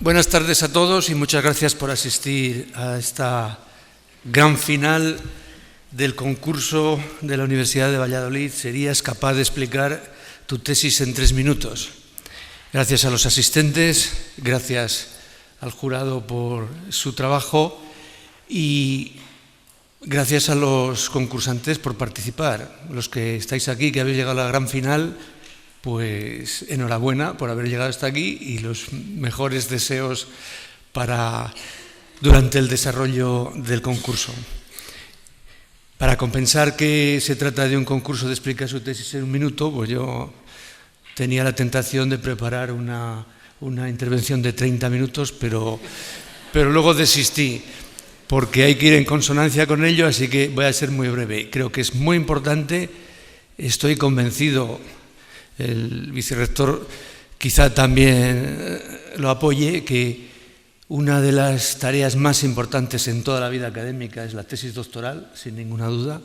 Buenas tardes a todos y muchas gracias por asistir a esta gran final del concurso de la Universidad de Valladolid. ¿Serías capaz de explicar tu tesis en 3 minutos? Gracias a los asistentes, gracias al jurado por su trabajo y gracias a los concursantes por participar. Los que estáis aquí, que habéis llegado a la gran final, pues enhorabuena por haber llegado hasta aquí y los mejores deseos durante el desarrollo del concurso. Para compensar que se trata de un concurso de explicar su tesis en 1 minuto, pues yo tenía la tentación de preparar una intervención de 30 minutos, pero luego desistí, porque hay que ir en consonancia con ello, así que voy a ser muy breve. Creo que es muy importante, estoy convencido, el vicerrector quizá también lo apoye, que una de las tareas más importantes en toda la vida académica es la tesis doctoral, sin ninguna duda.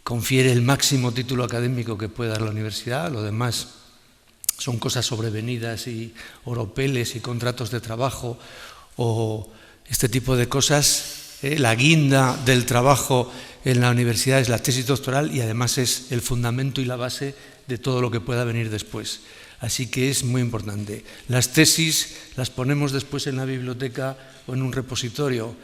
Confiere el máximo título académico que puede dar la universidad, lo demás son cosas sobrevenidas y oropeles y contratos de trabajo o este tipo de cosas. La guinda del trabajo en la universidad es la tesis doctoral y además es el fundamento y la base de todo lo que pueda venir después. Así que es muy importante. Las tesis las ponemos después en la biblioteca o en un repositorio,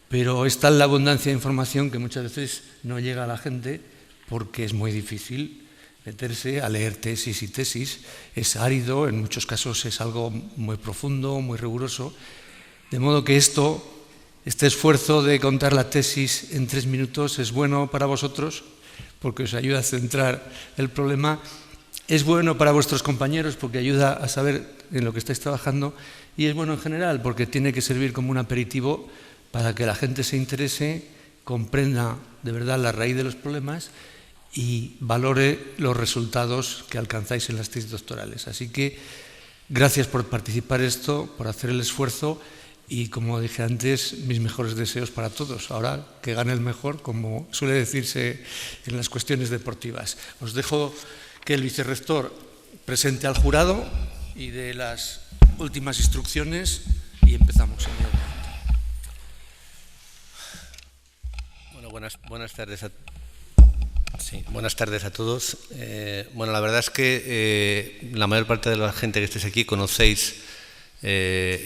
pero es tal la abundancia de información que muchas veces no llega a la gente porque es muy difícil meterse a leer tesis y tesis. Es árido, en muchos casos es algo muy profundo, muy riguroso. De modo que este esfuerzo de contar la tesis en 3 minutos es bueno para vosotros porque os ayuda a centrar el problema. Es bueno para vuestros compañeros porque ayuda a saber en lo que estáis trabajando y es bueno en general porque tiene que servir como un aperitivo para que la gente se interese, comprenda de verdad la raíz de los problemas y valore los resultados que alcanzáis en las tesis doctorales. Así que gracias por participar en esto, por hacer el esfuerzo y, como dije antes, mis mejores deseos para todos. Ahora que gane el mejor, como suele decirse en las cuestiones deportivas. Os dejo que el vicerrector presente al jurado y dé las últimas instrucciones y empezamos. Bueno, buenas tardes a todos. Bueno, la verdad es que la mayor parte de la gente que estéis aquí conocéis de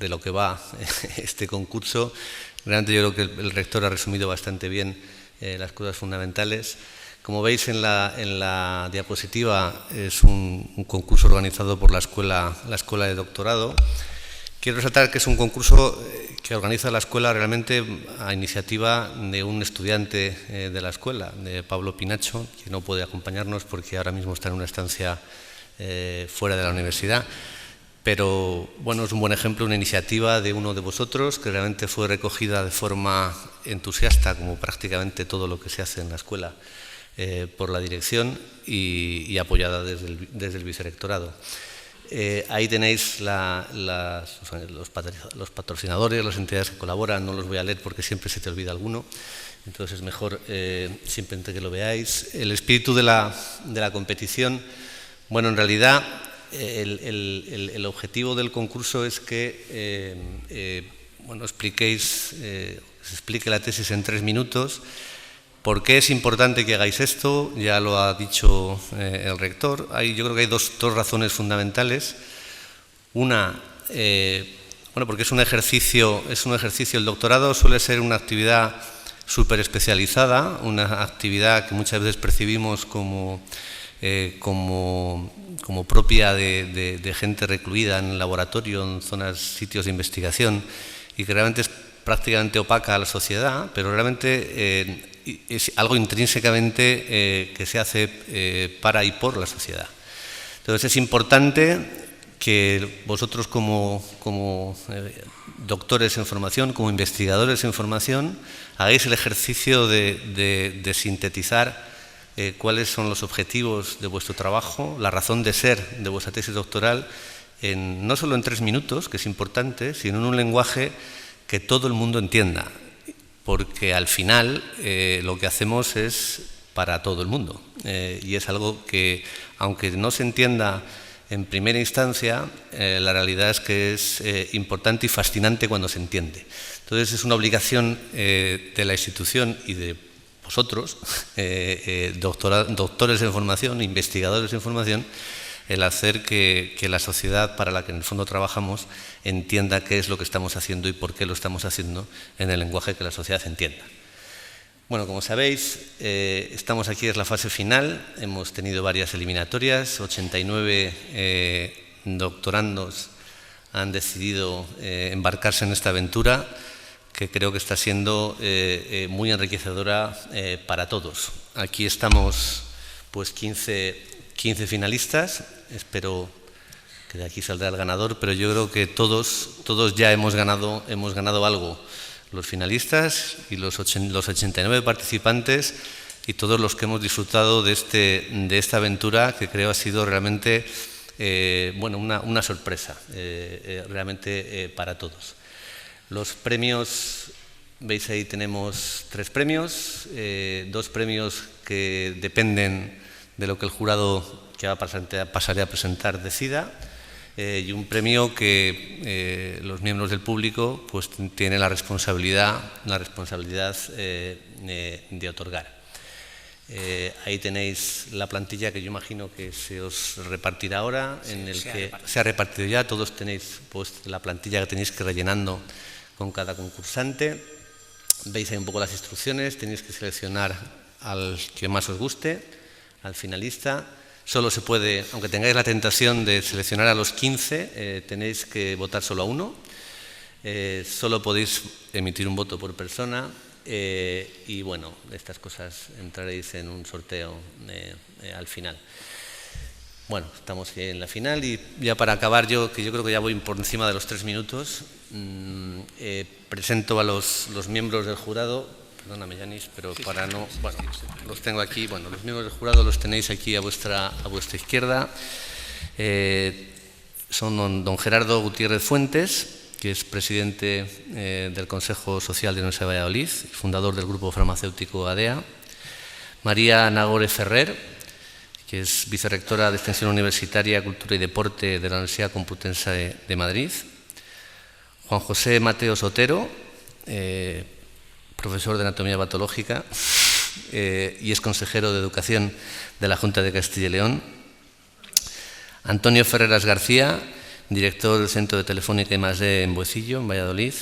lo que va este concurso. Realmente yo creo que el rector ha resumido bastante bien las cosas fundamentales. Como veis en la diapositiva, es un concurso organizado por la escuela de doctorado. Quiero resaltar que es un concurso que organiza la escuela realmente a iniciativa de un estudiante de la escuela, de Pablo Pinacho, que no puede acompañarnos porque ahora mismo está en una estancia fuera de la universidad. Pero bueno, es un buen ejemplo, una iniciativa de uno de vosotros que realmente fue recogida de forma entusiasta, como prácticamente todo lo que se hace en la escuela, por la dirección y apoyada desde el vicerrectorado. Ahí tenéis los patrocinadores, las entidades que colaboran. No los voy a leer porque siempre se te olvida alguno, entonces es mejor simplemente que lo veáis. El espíritu de la competición, bueno, en realidad el objetivo del concurso es que se explique la tesis en 3 minutos. ¿Por qué es importante que hagáis esto? Ya lo ha dicho el rector. Yo creo que hay dos razones fundamentales. Una, porque es un ejercicio, el doctorado suele ser una actividad súper especializada, una actividad que muchas veces percibimos como propia de gente recluida en el laboratorio, en sitios de investigación, y que realmente es prácticamente opaca a la sociedad, pero realmente es algo intrínsecamente que se hace para y por la sociedad. Entonces es importante que vosotros como doctores en formación, como investigadores en formación, hagáis el ejercicio de sintetizar cuáles son los objetivos de vuestro trabajo, la razón de ser de vuestra tesis doctoral, no solo en 3 minutos, que es importante, sino en un lenguaje que todo el mundo entienda, porque al final lo que hacemos es para todo el mundo y es algo que, aunque no se entienda En primera instancia, la realidad es que es importante y fascinante cuando se entiende. Entonces, es una obligación de la institución y de vosotros, doctores en formación, investigadores en formación, el hacer que la sociedad para la que en el fondo trabajamos entienda qué es lo que estamos haciendo y por qué lo estamos haciendo en el lenguaje que la sociedad entienda. Bueno, como sabéis, estamos aquí, es la fase final, hemos tenido varias eliminatorias, 89 doctorandos han decidido embarcarse en esta aventura que creo que está siendo muy enriquecedora para todos. Aquí estamos pues 15 finalistas, espero que de aquí saldrá el ganador, pero yo creo que todos ya hemos ganado algo. Los finalistas y los 89 participantes y todos los que hemos disfrutado de esta aventura que creo ha sido realmente una sorpresa realmente para todos. Los premios, veis ahí tenemos 3 premios, 2 premios que dependen de lo que el jurado que pasaré a presentar decida. Y un premio que los miembros del público pues, tienen la responsabilidad de otorgar. Ahí tenéis la plantilla que yo imagino que se os repartirá ahora, se ha repartido ya, todos tenéis pues, la plantilla que tenéis que ir rellenando con cada concursante. Veis ahí un poco las instrucciones, tenéis que seleccionar al que más os guste, al finalista. Solo se puede, aunque tengáis la tentación de seleccionar a los 15, tenéis que votar solo a uno. Solo podéis emitir un voto por persona y, bueno, estas cosas entraréis en un sorteo al final. Bueno, estamos en la final y ya para acabar yo creo que ya voy por encima de los 3 minutos, presento a los miembros del jurado. Perdóname, Yanis, pero para no... Bueno, los tengo aquí. Bueno, los miembros del jurado los tenéis aquí a vuestra izquierda. Son don Gerardo Gutiérrez Fuentes, que es presidente del Consejo Social de la Universidad de Valladolid, fundador del grupo farmacéutico ADEA. María Nagore Ferrer, que es vicerrectora de Extensión Universitaria, Cultura y Deporte de la Universidad Complutense de Madrid. Juan José Mateo Sotero, profesor de Anatomía Patológica y es consejero de Educación de la Junta de Castilla y León. Antonio Ferreras García, director del Centro de Telefónica I+D en Boecillo, en Valladolid.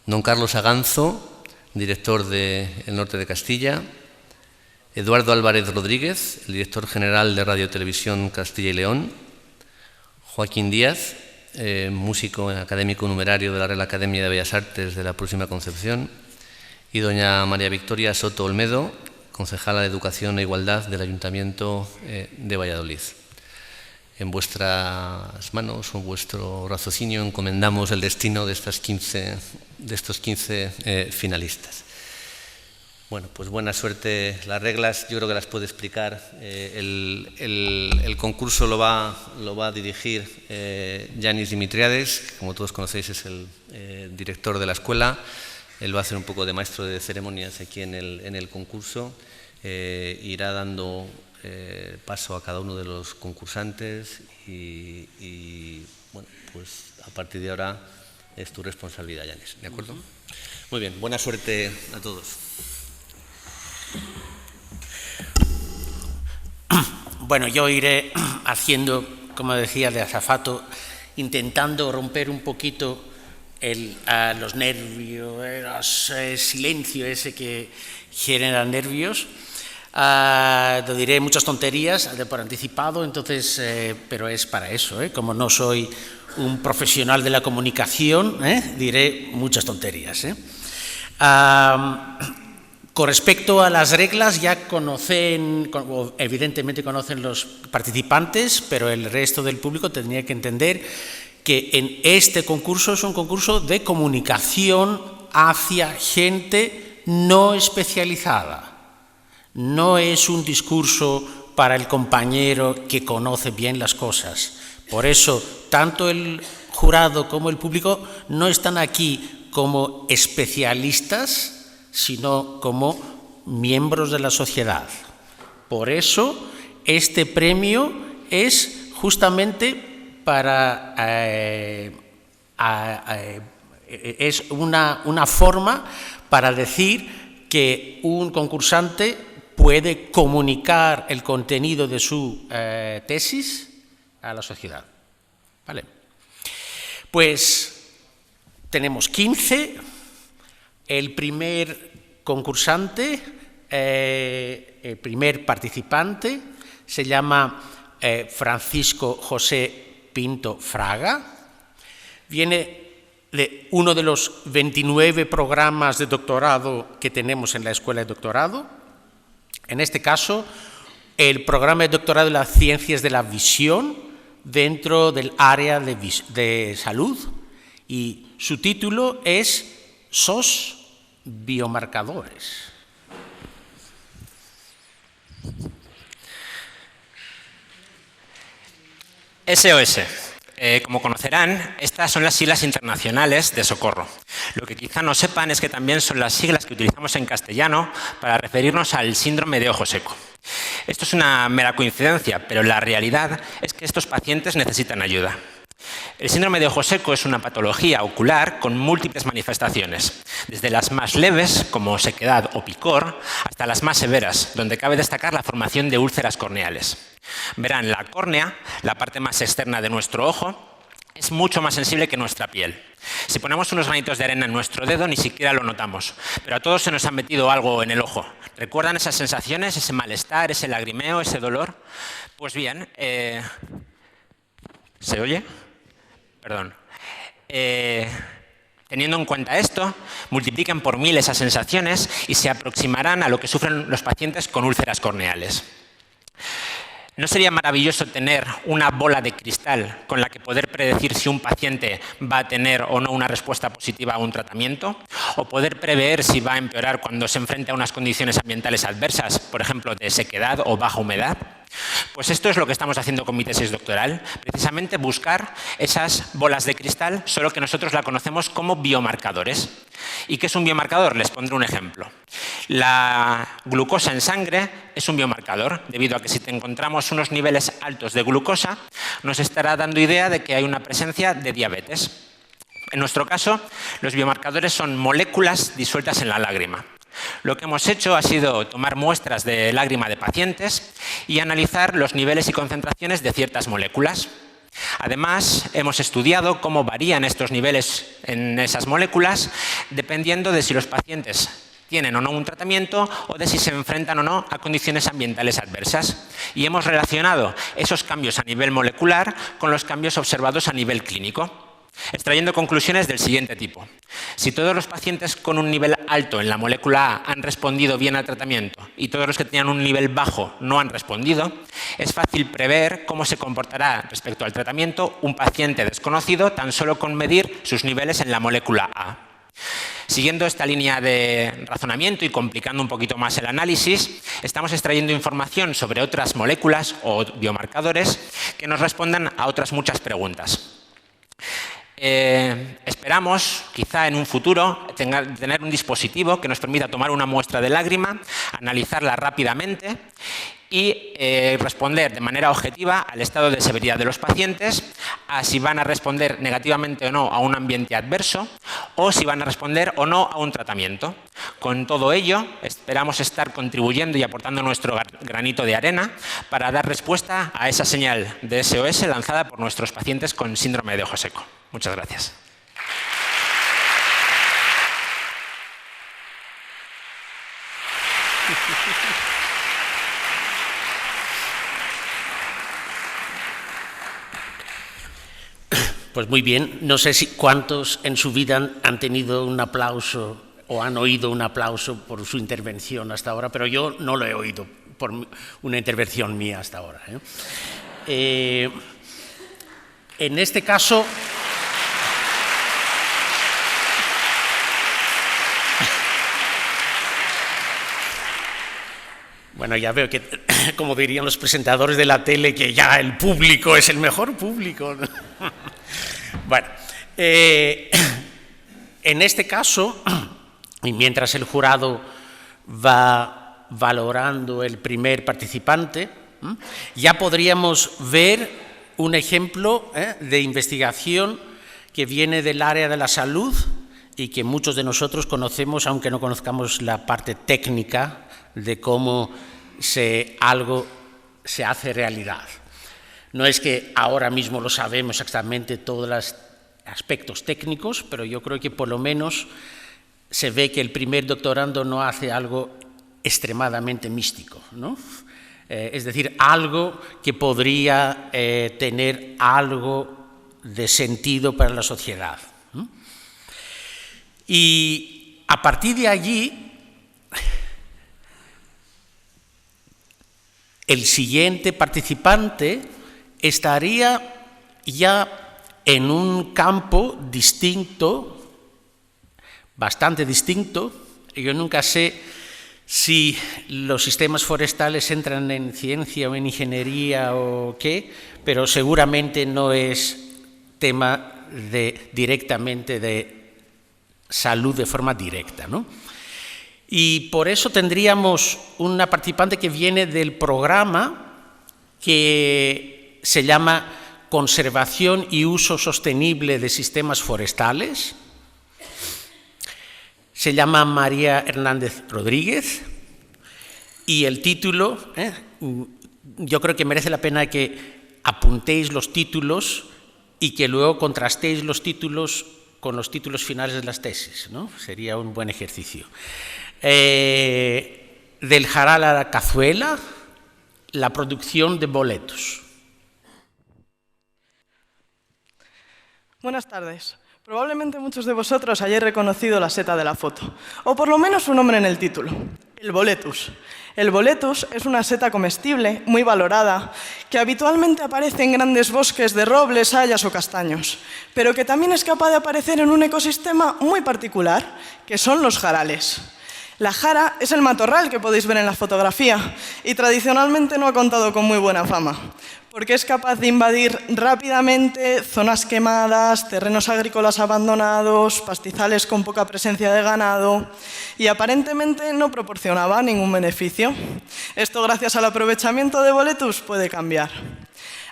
Don Carlos Aganzo, director del Norte de Castilla. Eduardo Álvarez Rodríguez, el director general de Radio Televisión Castilla y León. Joaquín Díaz, músico académico numerario de la Real Academia de Bellas Artes de la Purísima Concepción, y doña María Victoria Soto Olmedo, concejala de Educación e Igualdad del Ayuntamiento de Valladolid. En vuestras manos o vuestro raciocinio encomendamos el destino de estos 15 finalistas. Bueno, pues buena suerte. Las reglas yo creo que las puede explicar. El concurso lo va a dirigir Yanis Dimitriades, que como todos conocéis es el director de la escuela. Él va a hacer un poco de maestro de ceremonias aquí en el concurso. Irá dando paso a cada uno de los concursantes y bueno, pues a partir de ahora es tu responsabilidad, Yanis. ¿De acuerdo? Muy bien, buena suerte a todos. Bueno, yo iré haciendo, como decía, de azafato, intentando romper un poquito los nervios, el silencio ese que genera nervios. Lo diré muchas tonterías por anticipado, entonces, pero es para eso, como no soy un profesional de la comunicación, diré muchas tonterías. Con respecto a las reglas, ya evidentemente conocen los participantes, pero el resto del público tendría que entender que en este concurso es un concurso de comunicación hacia gente no especializada. No es un discurso para el compañero que conoce bien las cosas. Por eso, tanto el jurado como el público no están aquí como especialistas, sino como miembros de la sociedad. Por eso, este premio es justamente para... es una forma para decir que un concursante puede comunicar el contenido de su tesis a la sociedad. ¿Vale? Pues tenemos 15. El primer concursante, el primer participante, se llama Francisco José Pinto Fraga. Viene de uno de los 29 programas de doctorado que tenemos en la Escuela de Doctorado. En este caso, el programa de doctorado de las Ciencias de la Visión dentro del área de salud, y su título es SOS Biomarcadores. SOS. Como conocerán, estas son las siglas internacionales de socorro. Lo que quizá no sepan es que también son las siglas que utilizamos en castellano para referirnos al síndrome de ojo seco. Esto es una mera coincidencia, pero la realidad es que estos pacientes necesitan ayuda. El síndrome de ojo seco es una patología ocular con múltiples manifestaciones, desde las más leves, como sequedad o picor, hasta las más severas, donde cabe destacar la formación de úlceras corneales. Verán, la córnea, la parte más externa de nuestro ojo, es mucho más sensible que nuestra piel. Si ponemos unos granitos de arena en nuestro dedo, ni siquiera lo notamos, pero a todos se nos ha metido algo en el ojo. ¿Recuerdan esas sensaciones, ese malestar, ese lagrimeo, ese dolor? Pues bien, ¿se oye? Perdón. Teniendo en cuenta esto, multipliquen por 1000 esas sensaciones y se aproximarán a lo que sufren los pacientes con úlceras corneales. ¿No sería maravilloso tener una bola de cristal con la que poder predecir si un paciente va a tener o no una respuesta positiva a un tratamiento? ¿O poder prever si va a empeorar cuando se enfrente a unas condiciones ambientales adversas, por ejemplo, de sequedad o baja humedad? Pues esto es lo que estamos haciendo con mi tesis doctoral, precisamente buscar esas bolas de cristal, solo que nosotros la conocemos como biomarcadores. ¿Y qué es un biomarcador? Les pondré un ejemplo. La glucosa en sangre es un biomarcador, debido a que si te encontramos unos niveles altos de glucosa, nos estará dando idea de que hay una presencia de diabetes. En nuestro caso, los biomarcadores son moléculas disueltas en la lágrima. Lo que hemos hecho ha sido tomar muestras de lágrima de pacientes y analizar los niveles y concentraciones de ciertas moléculas. Además, hemos estudiado cómo varían estos niveles en esas moléculas dependiendo de si los pacientes tienen o no un tratamiento o de si se enfrentan o no a condiciones ambientales adversas. Y hemos relacionado esos cambios a nivel molecular con los cambios observados a nivel clínico, extrayendo conclusiones del siguiente tipo. Si todos los pacientes con un nivel alto en la molécula A han respondido bien al tratamiento y todos los que tenían un nivel bajo no han respondido, es fácil prever cómo se comportará respecto al tratamiento un paciente desconocido tan solo con medir sus niveles en la molécula A. Siguiendo esta línea de razonamiento y complicando un poquito más el análisis, estamos extrayendo información sobre otras moléculas o biomarcadores que nos respondan a otras muchas preguntas. Esperamos, quizá en un futuro, tener un dispositivo que nos permita tomar una muestra de lágrima, analizarla rápidamente y responder de manera objetiva al estado de severidad de los pacientes, a si van a responder negativamente o no a un ambiente adverso o si van a responder o no a un tratamiento. Con todo ello, esperamos estar contribuyendo y aportando nuestro granito de arena para dar respuesta a esa señal de SOS lanzada por nuestros pacientes con síndrome de ojo seco. Muchas gracias. Pues muy bien, no sé si cuántos en su vida han tenido un aplauso o han oído un aplauso por su intervención hasta ahora, pero yo no lo he oído por una intervención mía hasta ahora. En este caso, bueno, ya veo que, como dirían los presentadores de la tele, que ya el público es el mejor público. Bueno, en este caso, y mientras el jurado va valorando el primer participante, ya podríamos ver un ejemplo de investigación que viene del área de la salud y que muchos de nosotros conocemos, aunque no conozcamos la parte técnica de cómo algo se hace realidad. No es que ahora mismo lo sabemos exactamente todos los aspectos técnicos, pero yo creo que por lo menos se ve que el primer doctorando no hace algo extremadamente místico, ¿no? Es decir, algo que podría tener algo de sentido para la sociedad. Y a partir de allí, el siguiente participante estaría ya en un campo distinto, bastante distinto. Yo nunca sé si los sistemas forestales entran en ciencia o en ingeniería o qué, pero seguramente no es tema directamente de salud de forma directa, ¿no? Y por eso tendríamos una participante que viene del programa que se llama Conservación y Uso Sostenible de Sistemas Forestales. Se llama María Hernández Rodríguez y el título, yo creo que merece la pena que apuntéis los títulos y que luego contrastéis los títulos con los títulos finales de las tesis, ¿no? Sería un buen ejercicio. Del jaral a la cazuela, la producción de boletos. Buenas tardes. Probablemente muchos de vosotros hayáis reconocido la seta de la foto, o por lo menos su nombre en el título, el boletus. El boletus es una seta comestible, muy valorada, que habitualmente aparece en grandes bosques de robles, hayas o castaños, pero que también es capaz de aparecer en un ecosistema muy particular, que son los jarales. La jara es el matorral que podéis ver en la fotografía y tradicionalmente no ha contado con muy buena fama, porque es capaz de invadir rápidamente zonas quemadas, terrenos agrícolas abandonados, pastizales con poca presencia de ganado y aparentemente no proporcionaba ningún beneficio. Esto, gracias al aprovechamiento de boletus, puede cambiar.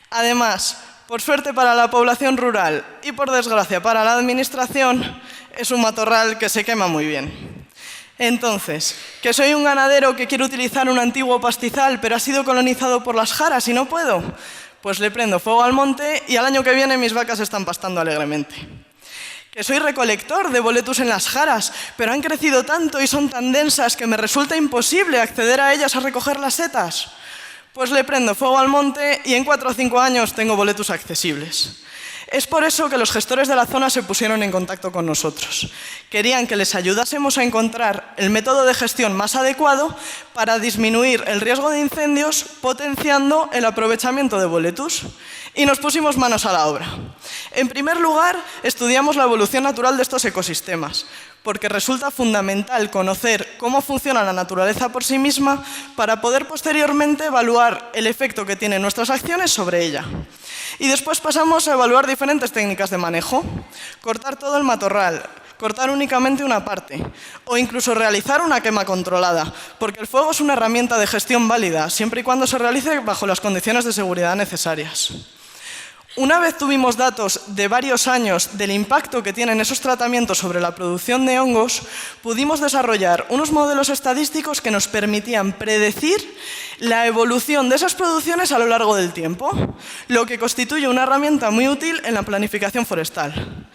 Además, por suerte para la población rural y por desgracia para la administración, es un matorral que se quema muy bien. Entonces, que soy un ganadero que quiere utilizar un antiguo pastizal pero ha sido colonizado por las jaras y no puedo, pues le prendo fuego al monte y al año que viene mis vacas están pastando alegremente. Que soy recolector de boletus en las jaras, pero han crecido tanto y son tan densas que me resulta imposible acceder a ellas a recoger las setas, pues le prendo fuego al monte y en 4 o 5 años tengo boletus accesibles. Es por eso que los gestores de la zona se pusieron en contacto con nosotros. Querían que les ayudásemos a encontrar el método de gestión más adecuado para disminuir el riesgo de incendios, potenciando el aprovechamiento de boletus. Y nos pusimos manos a la obra. En primer lugar, estudiamos la evolución natural de estos ecosistemas, porque resulta fundamental conocer cómo funciona la naturaleza por sí misma para poder posteriormente evaluar el efecto que tienen nuestras acciones sobre ella. Y después pasamos a evaluar diferentes técnicas de manejo, cortar todo el matorral, cortar únicamente una parte, o incluso realizar una quema controlada, porque el fuego es una herramienta de gestión válida, siempre y cuando se realice bajo las condiciones de seguridad necesarias. Una vez tuvimos datos de varios años del impacto que tienen esos tratamientos sobre la producción de hongos, pudimos desarrollar unos modelos estadísticos que nos permitían predecir la evolución de esas producciones a lo largo del tiempo, lo que constituye una herramienta muy útil en la planificación forestal.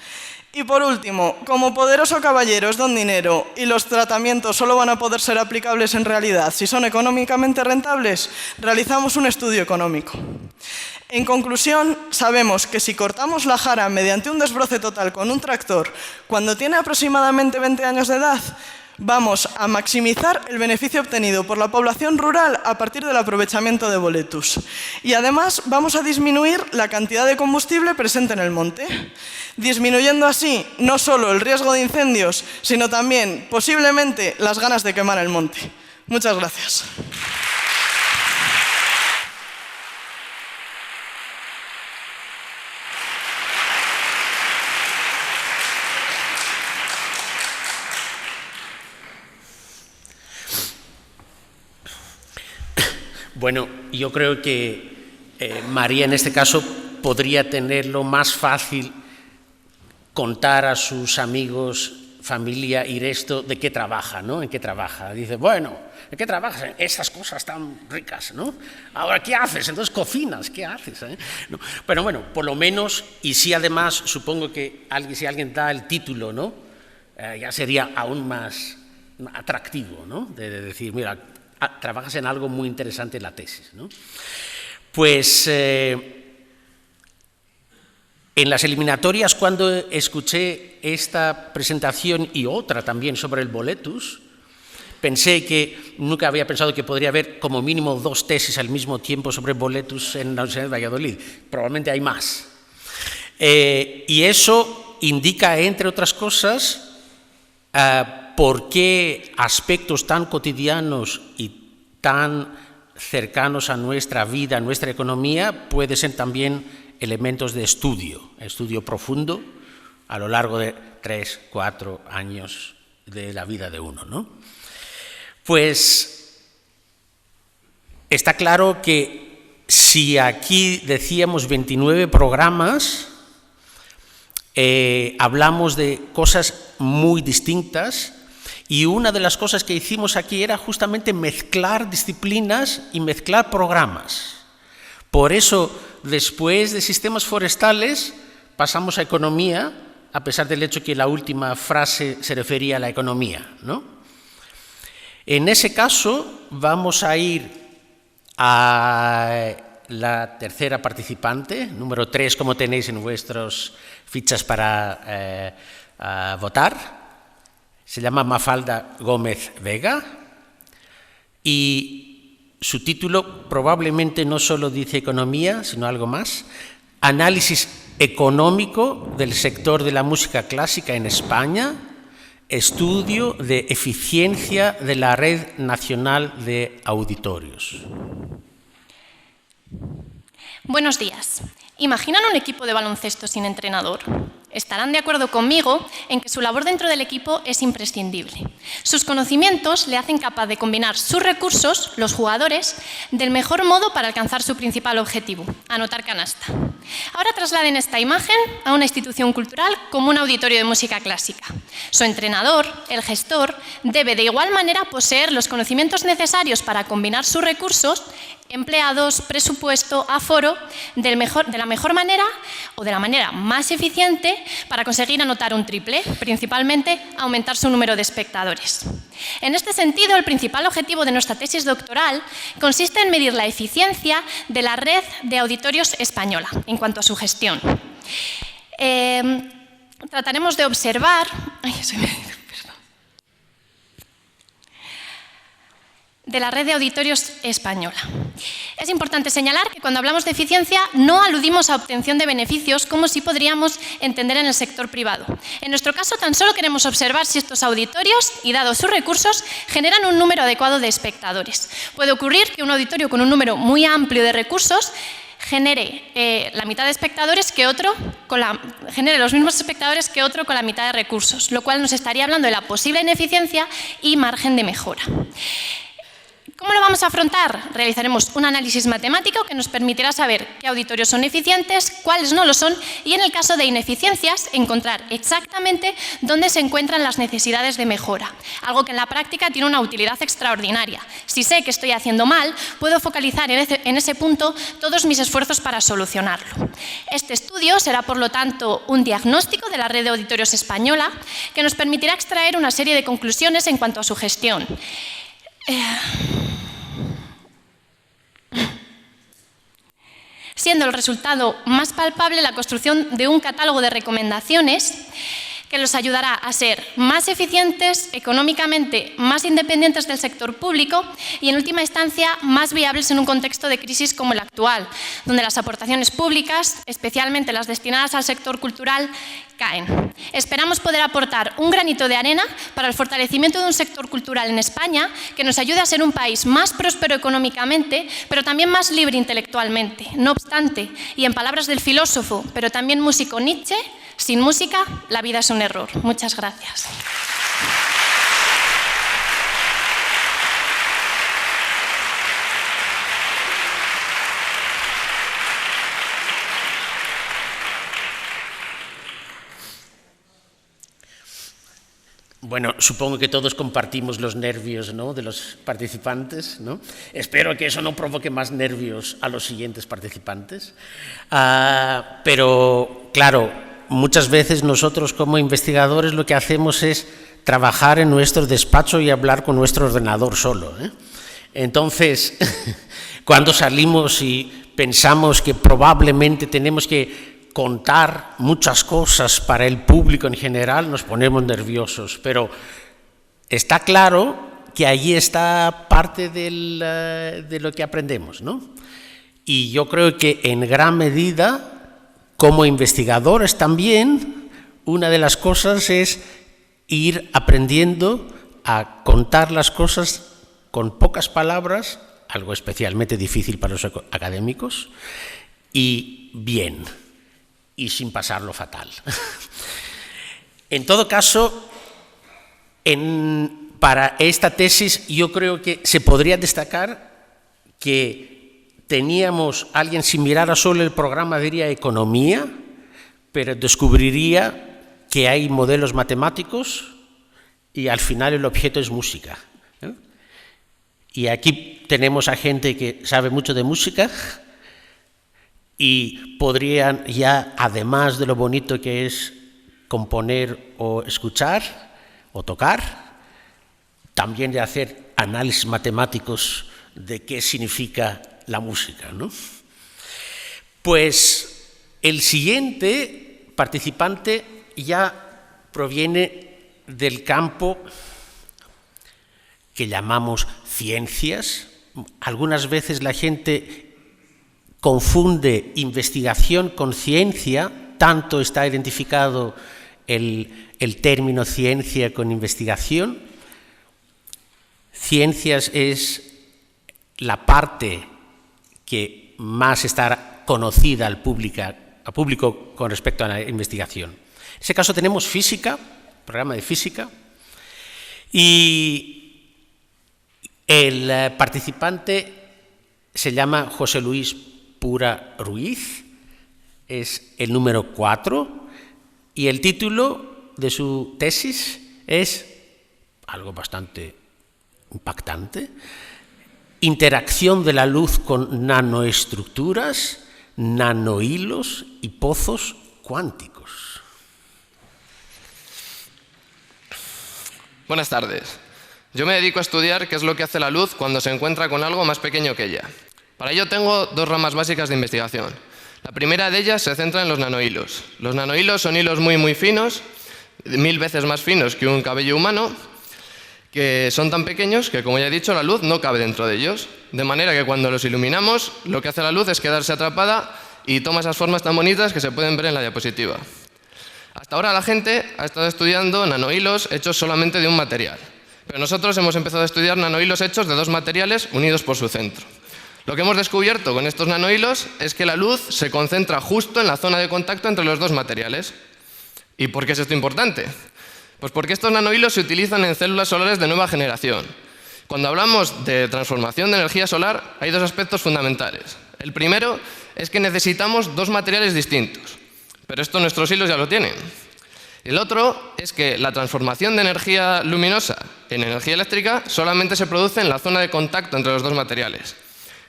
Y por último, como poderoso caballero es don dinero y los tratamientos solo van a poder ser aplicables en realidad si son económicamente rentables, realizamos un estudio económico. En conclusión, sabemos que si cortamos la jara mediante un desbroce total con un tractor cuando tiene aproximadamente 20 años de edad, vamos a maximizar el beneficio obtenido por la población rural a partir del aprovechamiento de boletus. Y además vamos a disminuir la cantidad de combustible presente en el monte, disminuyendo así no solo el riesgo de incendios, sino también posiblemente las ganas de quemar el monte. Muchas gracias. Bueno, yo creo que María en este caso podría tenerlo más fácil contar a sus amigos, familia y resto de qué trabaja, ¿no? En qué trabaja. Dice, bueno, ¿en qué trabajas? En esas cosas tan ricas, ¿no? Ahora, ¿qué haces? Entonces, cocinas, ¿qué haces? ¿No? Pero bueno, por lo menos, y si además, supongo que si alguien da el título, ¿no? Ya sería aún más atractivo, ¿no? De decir, mira, trabajas en algo muy interesante en la tesis, ¿no? Pues en las eliminatorias, cuando escuché esta presentación y otra también sobre el boletus, pensé que nunca había pensado que podría haber como mínimo 2 tesis al mismo tiempo sobre boletus en la Universidad de Valladolid. Probablemente hay más. Y eso indica, entre otras cosas, por qué aspectos tan cotidianos y tan cercanos a nuestra vida, a nuestra economía, pueden ser también elementos de estudio profundo a lo largo de 3, 4 años de la vida de uno, ¿no? Pues está claro que si aquí decíamos 29 programas, hablamos de cosas muy distintas, y una de las cosas que hicimos aquí era justamente mezclar disciplinas y mezclar programas. Por eso, después de sistemas forestales, pasamos a economía, a pesar del hecho que la última frase se refería a la economía, ¿no? En ese caso, vamos a ir a la tercera participante, número 3, como tenéis en vuestras fichas para votar. Se llama Mafalda Gómez Vega y su título probablemente no solo dice economía, sino algo más. Análisis económico del sector de la música clásica en España, estudio de eficiencia de la Red Nacional de Auditorios. Buenos días. ¿Imaginan un equipo de baloncesto sin entrenador? Estarán de acuerdo conmigo en que su labor dentro del equipo es imprescindible. Sus conocimientos le hacen capaz de combinar sus recursos, los jugadores, del mejor modo para alcanzar su principal objetivo, anotar canasta. Ahora trasladen esta imagen a una institución cultural como un auditorio de música clásica. Su entrenador, el gestor, debe de igual manera poseer los conocimientos necesarios para combinar sus recursos, empleados, presupuesto, aforo, de la mejor manera o de la manera más eficiente para conseguir anotar un triple, principalmente aumentar su número de espectadores. En este sentido, el principal objetivo de nuestra tesis doctoral consiste en medir la eficiencia de la red de auditorios española en cuanto a su gestión. Trataremos de observar... de la red de auditorios española. Es importante señalar que cuando hablamos de eficiencia no aludimos a obtención de beneficios como sí podríamos entender en el sector privado. En nuestro caso tan solo queremos observar si estos auditorios, y dados sus recursos, generan un número adecuado de espectadores. Puede ocurrir que un auditorio con un número muy amplio de recursos genere la mitad de espectadores que otro, genere los mismos espectadores que otro con la mitad de recursos, lo cual nos estaría hablando de la posible ineficiencia y margen de mejora. ¿Cómo lo vamos a afrontar? Realizaremos un análisis matemático que nos permitirá saber qué auditorios son eficientes, cuáles no lo son y, en el caso de ineficiencias, encontrar exactamente dónde se encuentran las necesidades de mejora, algo que en la práctica tiene una utilidad extraordinaria. Si sé que estoy haciendo mal, puedo focalizar en ese punto todos mis esfuerzos para solucionarlo. Este estudio será, por lo tanto, un diagnóstico de la red de auditorios española que nos permitirá extraer una serie de conclusiones en cuanto a su gestión. Siendo el resultado más palpable la construcción de un catálogo de recomendaciones que los ayudará a ser más eficientes, económicamente más independientes del sector público y, en última instancia, más viables en un contexto de crisis como el actual, donde las aportaciones públicas, especialmente las destinadas al sector cultural, caen. Esperamos poder aportar un granito de arena para el fortalecimiento de un sector cultural en España que nos ayude a ser un país más próspero económicamente, pero también más libre intelectualmente. No obstante, y en palabras del filósofo, pero también músico Nietzsche, sin música, la vida es un error. Muchas gracias. Bueno, supongo que todos compartimos los nervios, ¿no?, de los participantes, ¿no? Espero que eso no provoque más nervios a los siguientes participantes. Pero, claro, muchas veces nosotros como investigadores lo que hacemos es trabajar en nuestro despacho y hablar con nuestro ordenador solo, ¿eh? Entonces, cuando salimos y pensamos que probablemente tenemos que contar muchas cosas para el público en general, nos ponemos nerviosos, pero está claro que allí está parte de lo que aprendemos, ¿no? Y yo creo que en gran medida, como investigadores también, una de las cosas es ir aprendiendo a contar las cosas con pocas palabras, algo especialmente difícil para los académicos, y bien, y sin pasarlo fatal. En todo caso, para esta tesis yo creo que se podría destacar que teníamos alguien, si mirara solo el programa diría economía, pero descubriría que hay modelos matemáticos y al final el objeto es música, ¿eh? Y aquí tenemos a gente que sabe mucho de música y podrían ya, además de lo bonito que es componer o escuchar o tocar, también de hacer análisis matemáticos de qué significa la música, ¿no? Pues el siguiente participante ya proviene del campo que llamamos ciencias. Algunas veces la gente confunde investigación con ciencia, tanto está identificado el término ciencia con investigación. Ciencias es la parte que más está conocida al público con respecto a la investigación. En ese caso tenemos física, programa de física, y el participante se llama José Luis Pura Ruiz, es el número 4, y el título de su tesis es algo bastante impactante: Interacción de la luz con nanoestructuras, nanohilos y pozos cuánticos. Buenas tardes. Yo me dedico a estudiar qué es lo que hace la luz cuando se encuentra con algo más pequeño que ella. Para ello tengo dos ramas básicas de investigación. La primera de ellas se centra en los nanohilos. Los nanohilos son hilos muy finos, 1000 veces más finos que un cabello humano, que son tan pequeños que, como ya he dicho, la luz no cabe dentro de ellos. De manera que cuando los iluminamos, lo que hace la luz es quedarse atrapada y toma esas formas tan bonitas que se pueden ver en la diapositiva. Hasta ahora la gente ha estado estudiando nanohilos hechos solamente de un material. Pero nosotros hemos empezado a estudiar nanohilos hechos de dos materiales unidos por su centro. Lo que hemos descubierto con estos nanohilos es que la luz se concentra justo en la zona de contacto entre los dos materiales. ¿Y por qué es esto importante? Pues porque estos nanohilos se utilizan en células solares de nueva generación. Cuando hablamos de transformación de energía solar, hay dos aspectos fundamentales. El primero es que necesitamos dos materiales distintos, pero esto nuestros hilos ya lo tienen. El otro es que la transformación de energía luminosa en energía eléctrica solamente se produce en la zona de contacto entre los dos materiales.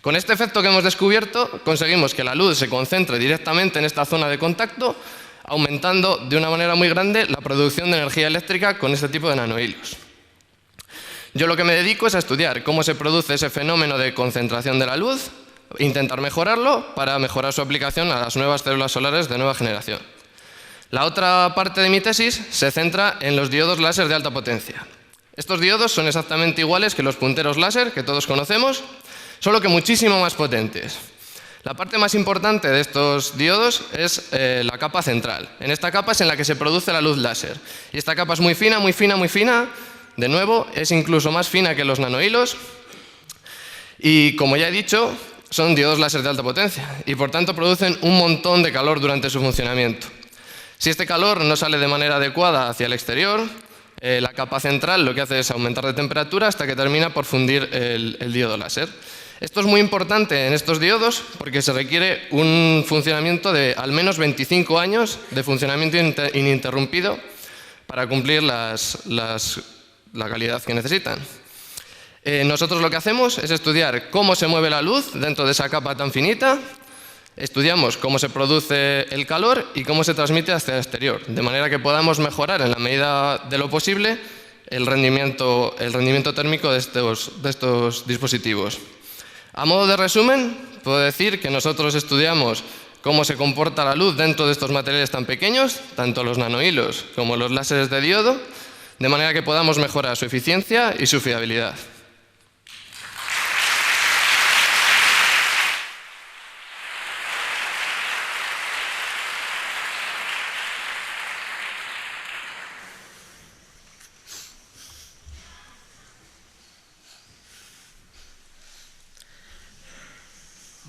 Con este efecto que hemos descubierto, conseguimos que la luz se concentre directamente en esta zona de contacto, aumentando de una manera muy grande la producción de energía eléctrica con este tipo de nanohilos. Yo lo que me dedico es a estudiar cómo se produce ese fenómeno de concentración de la luz, intentar mejorarlo para mejorar su aplicación a las nuevas células solares de nueva generación. La otra parte de mi tesis se centra en los diodos láser de alta potencia. Estos diodos son exactamente iguales que los punteros láser que todos conocemos, solo que muchísimo más potentes. La parte más importante de estos diodos es la capa central. En esta capa es en la que se produce la luz láser. Y esta capa es muy fina, muy fina, muy fina. De nuevo, es incluso más fina que los nanohilos. Y como ya he dicho, son diodos láser de alta potencia. Y por tanto producen un montón de calor durante su funcionamiento. Si este calor no sale de manera adecuada hacia el exterior, la capa central lo que hace es aumentar de temperatura hasta que termina por fundir el diodo láser. Esto es muy importante en estos diodos porque se requiere un funcionamiento de al menos 25 años de funcionamiento ininterrumpido para cumplir la calidad que necesitan. Nosotros lo que hacemos es estudiar cómo se mueve la luz dentro de esa capa tan finita, estudiamos cómo se produce el calor y cómo se transmite hacia el exterior, de manera que podamos mejorar en la medida de lo posible el rendimiento térmico de estos dispositivos. A modo de resumen, puedo decir que nosotros estudiamos cómo se comporta la luz dentro de estos materiales tan pequeños, tanto los nanohilos como los láseres de diodo, de manera que podamos mejorar su eficiencia y su fiabilidad.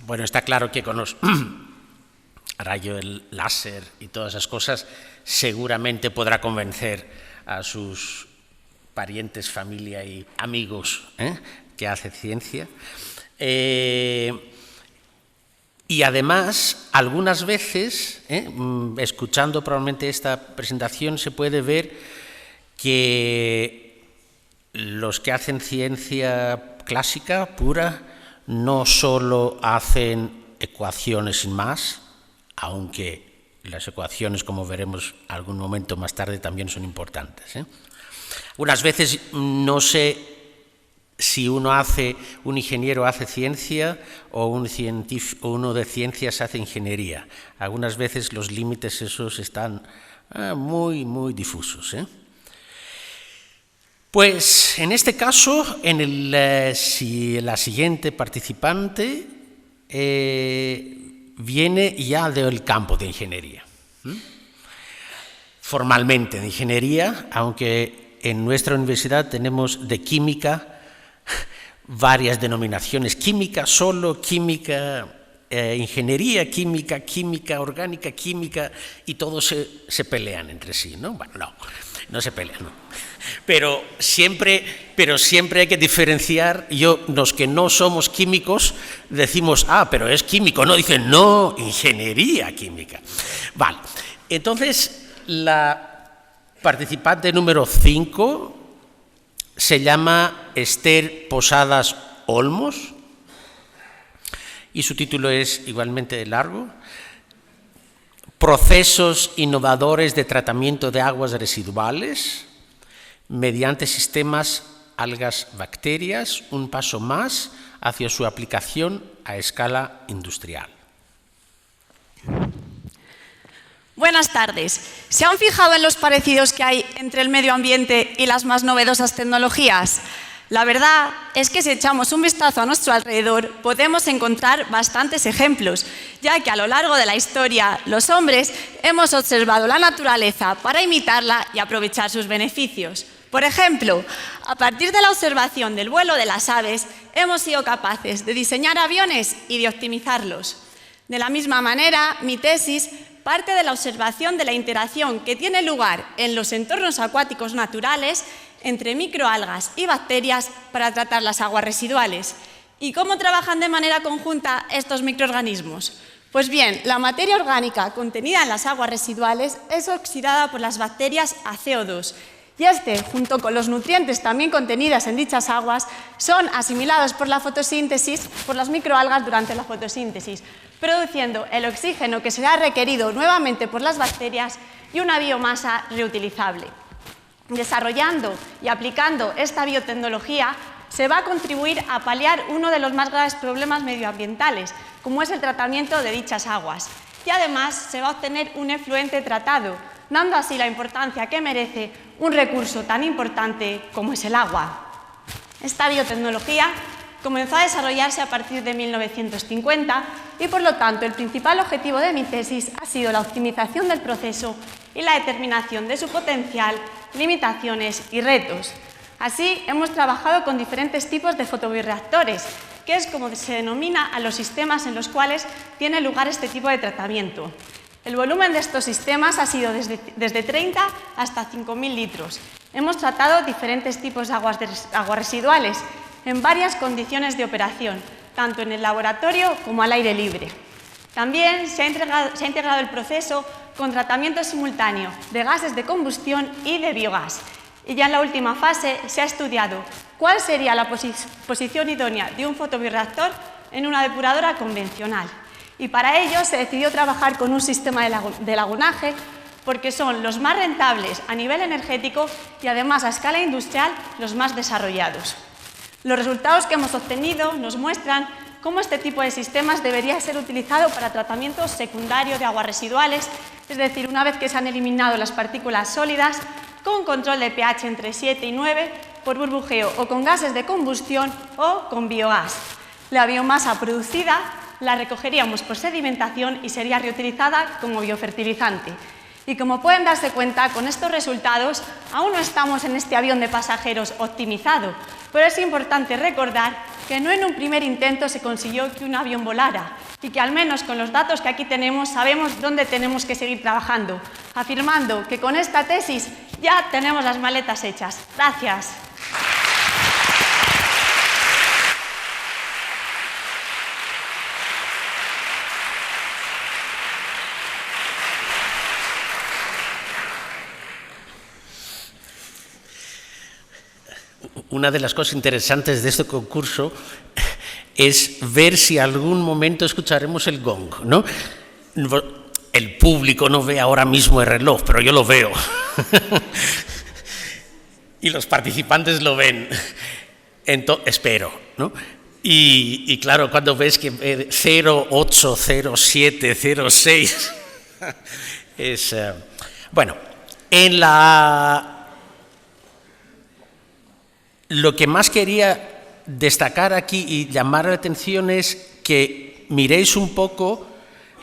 Bueno, está claro que con los rayos láser y todas esas cosas seguramente podrá convencer a sus parientes, familia y amigos que hace ciencia. Y además, algunas veces, escuchando probablemente esta presentación, se puede ver que los que hacen ciencia clásica pura no solo hacen ecuaciones sin más, aunque las ecuaciones, como veremos algún momento más tarde, también son importantes. Unas veces no sé si un ingeniero hace ciencia o uno de ciencias hace ingeniería. Algunas veces los límites esos están muy, muy difusos. Pues en este caso, la siguiente participante viene ya del campo de ingeniería. Formalmente de ingeniería, aunque en nuestra universidad tenemos de química varias denominaciones: química solo, química, ingeniería química, química orgánica, química, y todos se pelean entre sí, ¿no? Bueno, no se pelean, ¿no? Pero siempre hay que diferenciar. Los que no somos químicos decimos, pero es químico, no, dicen, no, ingeniería química. Vale, entonces la participante número 5 se llama Esther Posadas Olmos y su título es igualmente largo: Procesos innovadores de tratamiento de aguas residuales mediante sistemas algas-bacterias, un paso más hacia su aplicación a escala industrial. Buenas tardes. ¿Se han fijado en los parecidos que hay entre el medio ambiente y las más novedosas tecnologías? La verdad es que si echamos un vistazo a nuestro alrededor podemos encontrar bastantes ejemplos, ya que a lo largo de la historia los hombres hemos observado la naturaleza para imitarla y aprovechar sus beneficios. Por ejemplo, a partir de la observación del vuelo de las aves, hemos sido capaces de diseñar aviones y de optimizarlos. De la misma manera, mi tesis parte de la observación de la interacción que tiene lugar en los entornos acuáticos naturales entre microalgas y bacterias para tratar las aguas residuales. ¿Y cómo trabajan de manera conjunta estos microorganismos? Pues bien, la materia orgánica contenida en las aguas residuales es oxidada por las bacterias a CO2 y junto con los nutrientes también contenidos en dichas aguas, son asimilados por la fotosíntesis, por las microalgas durante la fotosíntesis, produciendo el oxígeno que será requerido nuevamente por las bacterias y una biomasa reutilizable. Desarrollando y aplicando esta biotecnología se va a contribuir a paliar uno de los más graves problemas medioambientales, como es el tratamiento de dichas aguas. Y además se va a obtener un efluente tratado, dando así la importancia que merece un recurso tan importante como es el agua. Esta biotecnología comenzó a desarrollarse a partir de 1950 y, por lo tanto, el principal objetivo de mi tesis ha sido la optimización del proceso y la determinación de su potencial, limitaciones y retos. Así, hemos trabajado con diferentes tipos de fotobioreactores, que es como se denomina a los sistemas en los cuales tiene lugar este tipo de tratamiento. El volumen de estos sistemas ha sido desde 30 hasta 5.000 litros. Hemos tratado diferentes tipos de aguas residuales en varias condiciones de operación, tanto en el laboratorio como al aire libre. También se ha integrado el proceso con tratamiento simultáneo de gases de combustión y de biogás. Y ya en la última fase se ha estudiado cuál sería la posición idónea de un fotobioreactor en una depuradora convencional. Y para ello se decidió trabajar con un sistema de lagunaje porque son los más rentables a nivel energético y además a escala industrial los más desarrollados. Los resultados que hemos obtenido nos muestran cómo este tipo de sistemas debería ser utilizado para tratamiento secundario de aguas residuales, es decir, una vez que se han eliminado las partículas sólidas, con control de pH entre 7 y 9, por burbujeo o con gases de combustión o con biogás. La biomasa producida la recogeríamos por sedimentación y sería reutilizada como biofertilizante. Y como pueden darse cuenta, con estos resultados aún no estamos en este avión de pasajeros optimizado, pero es importante recordar que no en un primer intento se consiguió que un avión volara y que al menos con los datos que aquí tenemos sabemos dónde tenemos que seguir trabajando, afirmando que con esta tesis ya tenemos las maletas hechas. Gracias. Una de las cosas interesantes de este concurso es ver si algún momento escucharemos el gong, ¿no? El público no ve ahora mismo el reloj, pero yo lo veo. Y los participantes lo ven. Espero, ¿no? Y claro, cuando ves que 08, 07, 06 es... bueno, lo que más quería destacar aquí y llamar la atención es que miréis un poco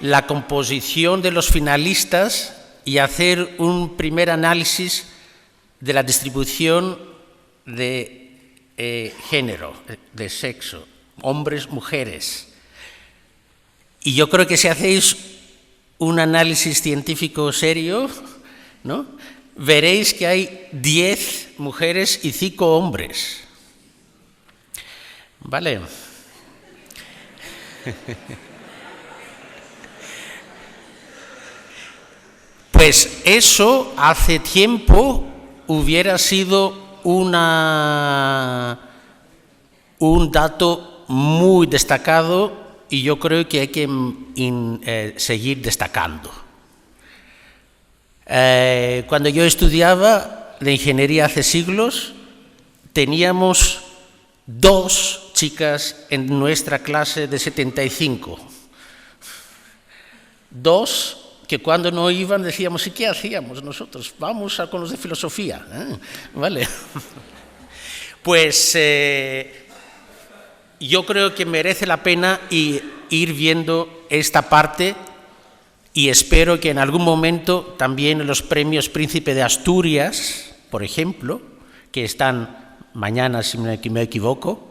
la composición de los finalistas y hacer un primer análisis de la distribución de género, de sexo, hombres, mujeres. Y yo creo que si hacéis un análisis científico serio, ¿no?, veréis que hay 10 mujeres y 5 hombres. Vale. Pues eso hace tiempo hubiera sido un dato muy destacado y yo creo que hay que seguir destacando. Cuando yo estudiaba de ingeniería hace siglos, teníamos 2 chicas en nuestra clase de 75. 2 que cuando no iban decíamos, ¿y qué hacíamos nosotros? Vamos con los de filosofía. Vale. Pues yo creo que merece la pena ir viendo esta parte. Y espero que en algún momento también los premios Príncipe de Asturias, por ejemplo, que están mañana, si me equivoco,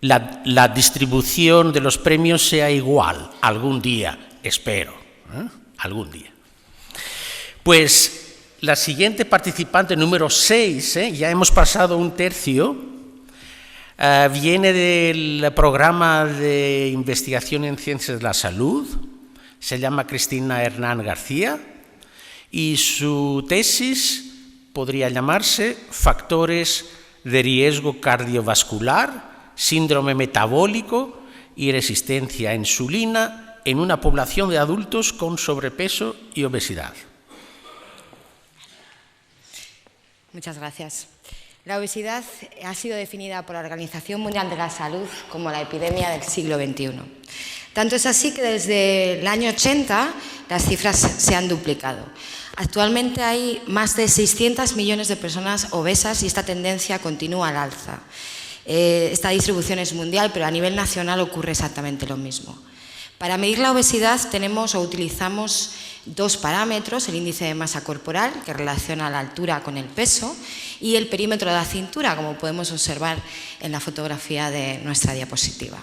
la distribución de los premios sea igual, algún día, espero, algún día. Pues la siguiente participante, número 6, ya hemos pasado un tercio, viene del programa de investigación en ciencias de la salud. Se llama Cristina Hernán García y su tesis podría llamarse Factores de riesgo cardiovascular, síndrome metabólico y resistencia a insulina en una población de adultos con sobrepeso y obesidad. Muchas gracias. La obesidad ha sido definida por la Organización Mundial de la Salud como la epidemia del siglo XXI. Tanto es así que desde el año 80 las cifras se han duplicado. Actualmente hay más de 600 millones de personas obesas y esta tendencia continúa al alza. Esta distribución es mundial, pero a nivel nacional ocurre exactamente lo mismo. Para medir la obesidad utilizamos 2 parámetros, el índice de masa corporal, que relaciona la altura con el peso, y el perímetro de la cintura, como podemos observar en la fotografía de nuestra diapositiva.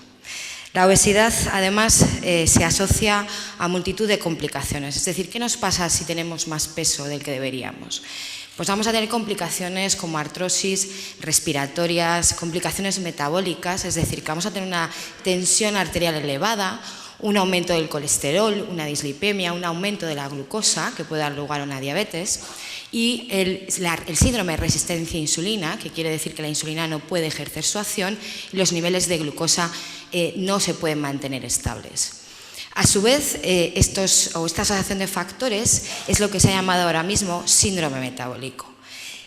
La obesidad, además, se asocia a multitud de complicaciones. Es decir, ¿qué nos pasa si tenemos más peso del que deberíamos? Pues vamos a tener complicaciones como artrosis respiratorias, complicaciones metabólicas, es decir, que vamos a tener una tensión arterial elevada, un aumento del colesterol, una dislipemia, un aumento de la glucosa, que puede dar lugar a una diabetes, y el síndrome de resistencia a insulina, que quiere decir que la insulina no puede ejercer su acción y los niveles de glucosa no se pueden mantener estables. A su vez, esta asociación de factores es lo que se ha llamado ahora mismo síndrome metabólico.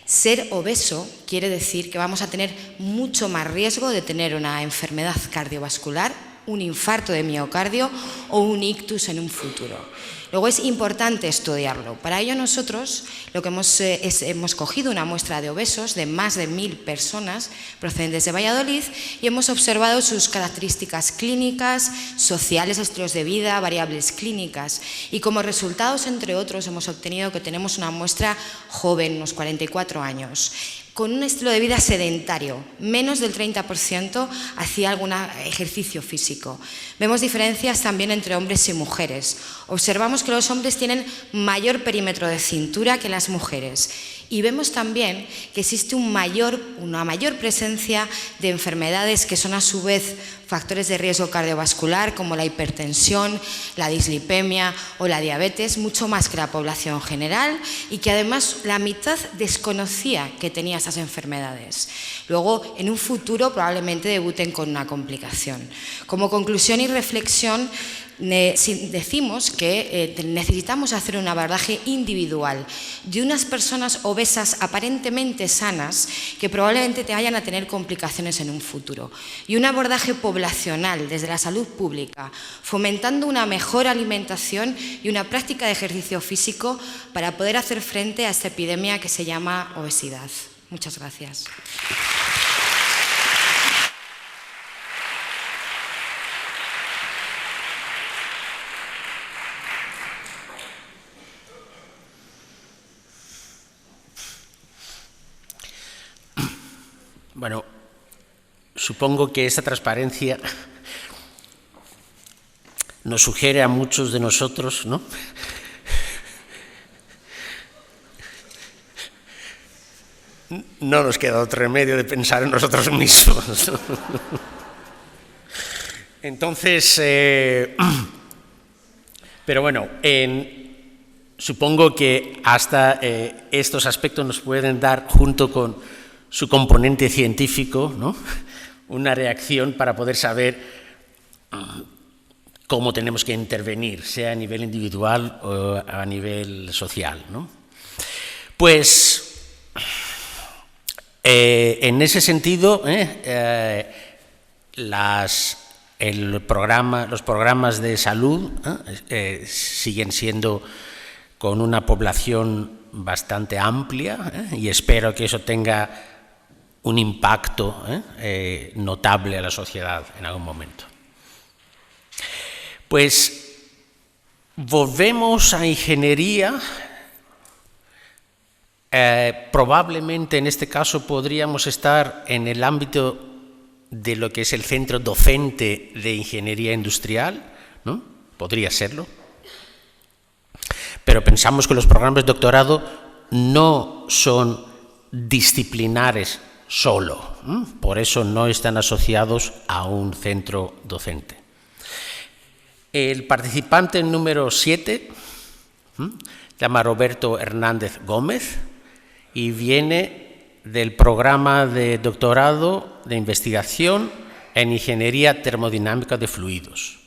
Ser obeso quiere decir que vamos a tener mucho más riesgo de tener una enfermedad cardiovascular, un infarto de miocardio o un ictus en un futuro. Luego es importante estudiarlo. Para ello nosotros lo que hemos cogido una muestra de obesos de más de 1000 personas procedentes de Valladolid y hemos observado sus características clínicas, sociales, estilos de vida, variables clínicas y como resultados, entre otros, hemos obtenido que tenemos una muestra joven, unos 44 años, con un estilo de vida sedentario, menos del 30% hacía algún ejercicio físico. Vemos diferencias también entre hombres y mujeres. Observamos que los hombres tienen mayor perímetro de cintura que las mujeres. Y vemos también que existe una mayor presencia de enfermedades que son a su vez factores de riesgo cardiovascular como la hipertensión, la dislipemia o la diabetes, mucho más que la población general y que además la mitad desconocía que tenía esas enfermedades. Luego, en un futuro probablemente debuten con una complicación. Como conclusión y reflexión, decimos que necesitamos hacer un abordaje individual de unas personas obesas aparentemente sanas que probablemente vayan a tener complicaciones en un futuro y un abordaje poblacional desde la salud pública fomentando una mejor alimentación y una práctica de ejercicio físico para poder hacer frente a esta epidemia que se llama obesidad. Muchas gracias. Bueno, supongo que esta transparencia nos sugiere a muchos de nosotros, ¿no?, no nos queda otro remedio de pensar en nosotros mismos. Entonces, pero bueno, supongo que hasta estos aspectos nos pueden dar, junto con su componente científico, ¿no?, una reacción para poder saber cómo tenemos que intervenir, sea a nivel individual o a nivel social, ¿no? Pues en ese sentido, los programas de salud siguen siendo con una población bastante amplia y espero que eso tenga un impacto notable a la sociedad en algún momento. Pues volvemos a ingeniería. Probablemente en este caso podríamos estar en el ámbito de lo que es el centro docente de ingeniería industrial, ¿no? Podría serlo. Pero pensamos que los programas de doctorado no son disciplinares solo, por eso no están asociados a un centro docente. El participante número 7 se llama Roberto Hernández Gómez y viene del programa de doctorado de investigación en ingeniería termodinámica de fluidos.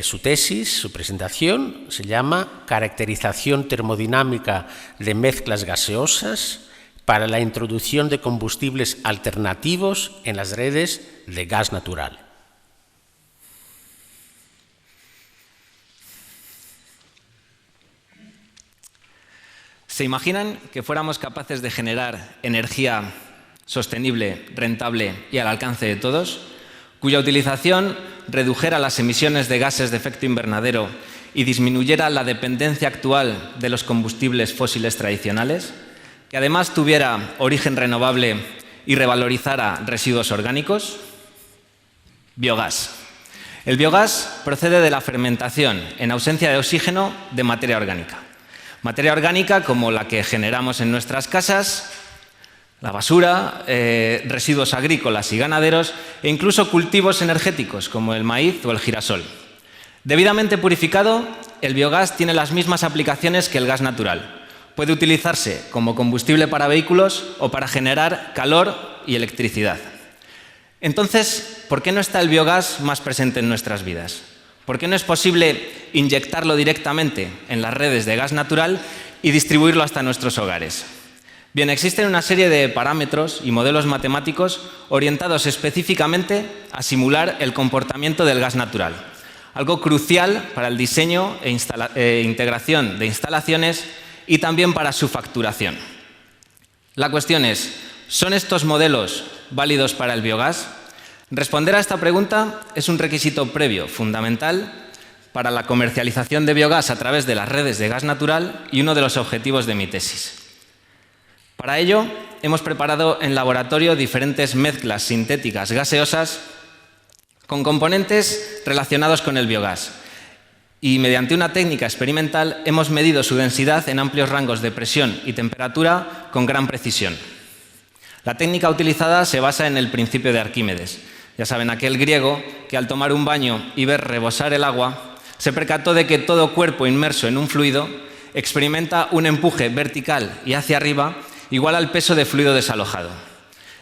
Su tesis, su presentación, se llama Caracterización termodinámica de mezclas gaseosas para la introducción de combustibles alternativos en las redes de gas natural. ¿Se imaginan que fuéramos capaces de generar energía sostenible, rentable y al alcance de todos, cuya utilización redujera las emisiones de gases de efecto invernadero y disminuyera la dependencia actual de los combustibles fósiles tradicionales, que además tuviera origen renovable y revalorizara residuos orgánicos? Biogás. El biogás procede de la fermentación, en ausencia de oxígeno, de materia orgánica. Materia orgánica como la que generamos en nuestras casas, la basura, residuos agrícolas y ganaderos e incluso cultivos energéticos como el maíz o el girasol. Debidamente purificado, el biogás tiene las mismas aplicaciones que el gas natural. Puede utilizarse como combustible para vehículos o para generar calor y electricidad. Entonces, ¿por qué no está el biogás más presente en nuestras vidas? ¿Por qué no es posible inyectarlo directamente en las redes de gas natural y distribuirlo hasta nuestros hogares? Bien, existen una serie de parámetros y modelos matemáticos orientados específicamente a simular el comportamiento del gas natural, algo crucial para el diseño e integración de instalaciones y también para su facturación. La cuestión es, ¿son estos modelos válidos para el biogás? Responder a esta pregunta es un requisito previo, fundamental, para la comercialización de biogás a través de las redes de gas natural y uno de los objetivos de mi tesis. Para ello, hemos preparado en laboratorio diferentes mezclas sintéticas gaseosas con componentes relacionados con el biogás y mediante una técnica experimental hemos medido su densidad en amplios rangos de presión y temperatura con gran precisión. La técnica utilizada se basa en el principio de Arquímedes. Ya saben, aquel griego que al tomar un baño y ver rebosar el agua, se percató de que todo cuerpo inmerso en un fluido experimenta un empuje vertical y hacia arriba igual al peso de fluido desalojado.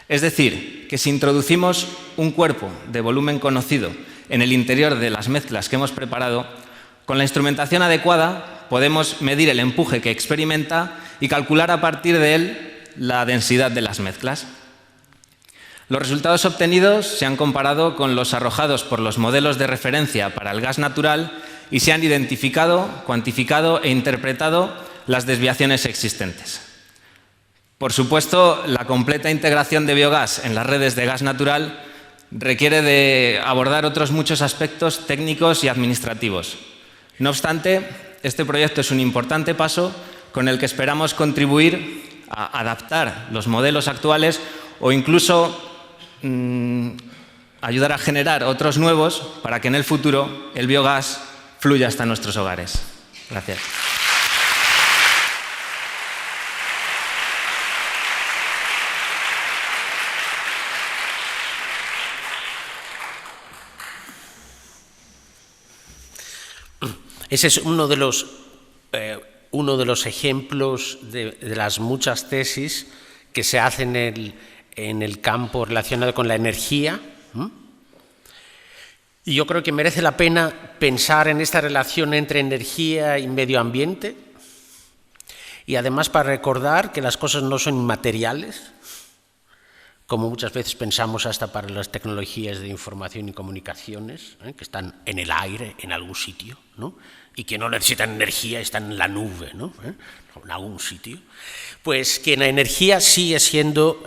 Es decir, que si introducimos un cuerpo de volumen conocido en el interior de las mezclas que hemos preparado, con la instrumentación adecuada podemos medir el empuje que experimenta y calcular a partir de él la densidad de las mezclas. Los resultados obtenidos se han comparado con los arrojados por los modelos de referencia para el gas natural y se han identificado, cuantificado e interpretado las desviaciones existentes. Por supuesto, la completa integración de biogás en las redes de gas natural requiere de abordar otros muchos aspectos técnicos y administrativos. No obstante, este proyecto es un importante paso con el que esperamos contribuir a adaptar los modelos actuales o incluso ayudar a generar otros nuevos para que en el futuro el biogás fluya hasta nuestros hogares. Gracias. Ese es uno de los ejemplos de las muchas tesis que se hacen en el campo relacionado con la energía. Y yo creo que merece la pena pensar en esta relación entre energía y medio ambiente, y además para recordar que las cosas no son inmateriales, como muchas veces pensamos hasta para las tecnologías de información y comunicaciones, que están en el aire, en algún sitio, ¿no? Y que no necesitan energía, están en la nube, ¿no? En algún sitio. Pues que la energía sigue siendo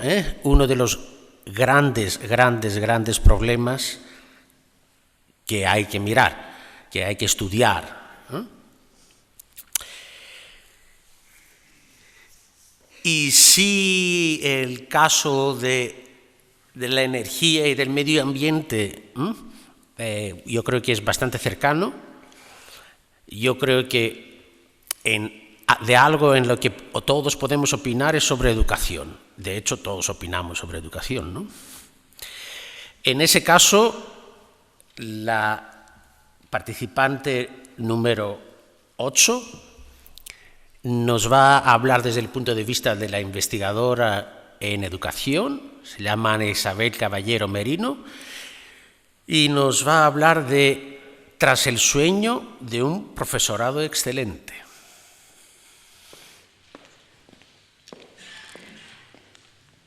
uno de los grandes problemas que hay que mirar, que hay que estudiar. Y si el caso de la energía y del medio ambiente yo creo que es bastante cercano, yo creo que de algo en lo que todos podemos opinar es sobre educación. De hecho, todos opinamos sobre educación, ¿no? En ese caso, la participante número 8 nos va a hablar desde el punto de vista de la investigadora en educación, se llama Ana Isabel Caballero Merino, y nos va a hablar de Tras el sueño de un profesorado excelente.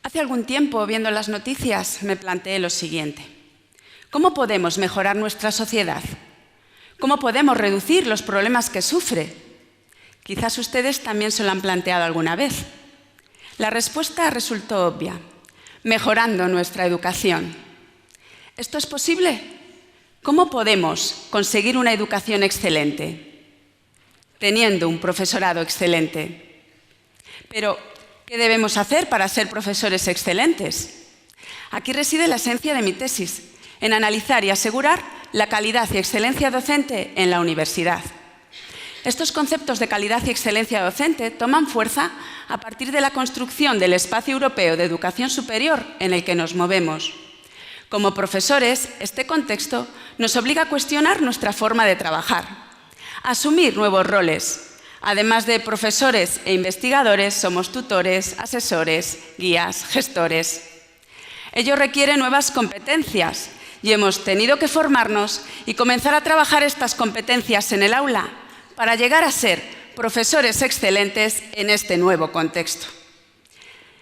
Hace algún tiempo, viendo las noticias, me planteé lo siguiente. ¿Cómo podemos mejorar nuestra sociedad? ¿Cómo podemos reducir los problemas que sufre? Quizás ustedes también se lo han planteado alguna vez. La respuesta resultó obvia: mejorando nuestra educación. ¿Esto es posible? ¿Cómo podemos conseguir una educación excelente? Teniendo un profesorado excelente. Pero, ¿qué debemos hacer para ser profesores excelentes? Aquí reside la esencia de mi tesis, en analizar y asegurar la calidad y excelencia docente en la universidad. Estos conceptos de calidad y excelencia docente toman fuerza a partir de la construcción del espacio europeo de educación superior en el que nos movemos. Como profesores, este contexto nos obliga a cuestionar nuestra forma de trabajar, a asumir nuevos roles. Además de profesores e investigadores, somos tutores, asesores, guías, gestores. Ello requiere nuevas competencias y hemos tenido que formarnos y comenzar a trabajar estas competencias en el aula para llegar a ser profesores excelentes en este nuevo contexto.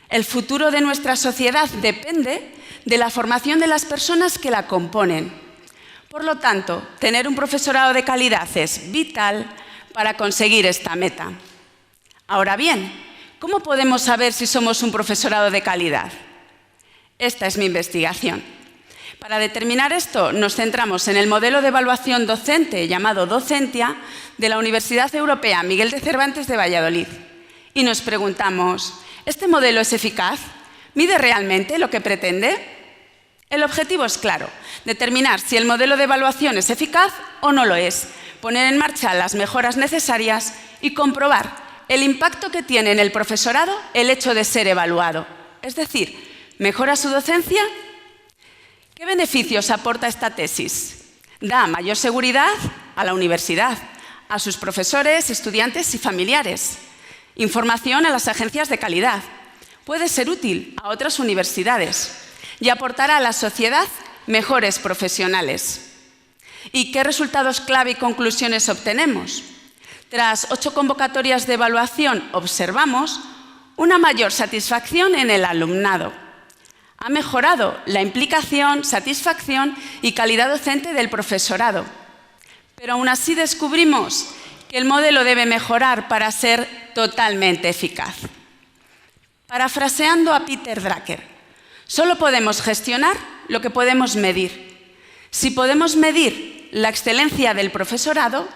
El futuro de nuestra sociedad depende de la formación de las personas que la componen. Por lo tanto, tener un profesorado de calidad es vital para conseguir esta meta. Ahora bien, ¿cómo podemos saber si somos un profesorado de calidad? Esta es mi investigación. Para determinar esto, nos centramos en el modelo de evaluación docente llamado Docentia de la Universidad Europea Miguel de Cervantes de Valladolid. Y nos preguntamos, ¿este modelo es eficaz? ¿Mide realmente lo que pretende? El objetivo es claro, determinar si el modelo de evaluación es eficaz o no lo es, poner en marcha las mejoras necesarias y comprobar el impacto que tiene en el profesorado el hecho de ser evaluado. Es decir, ¿mejora su docencia? ¿Qué beneficios aporta esta tesis? Da mayor seguridad a la universidad, a sus profesores, estudiantes y familiares. Información a las agencias de calidad. Puede ser útil a otras universidades y aportará a la sociedad mejores profesionales. ¿Y qué resultados clave y conclusiones obtenemos? Tras 8 convocatorias de evaluación observamos una mayor satisfacción en el alumnado. Ha mejorado la implicación, satisfacción y calidad docente del profesorado. Pero aún así descubrimos que el modelo debe mejorar para ser totalmente eficaz. Parafraseando a Peter Drucker, solo podemos gestionar lo que podemos medir. Si podemos medir la excelencia del profesorado,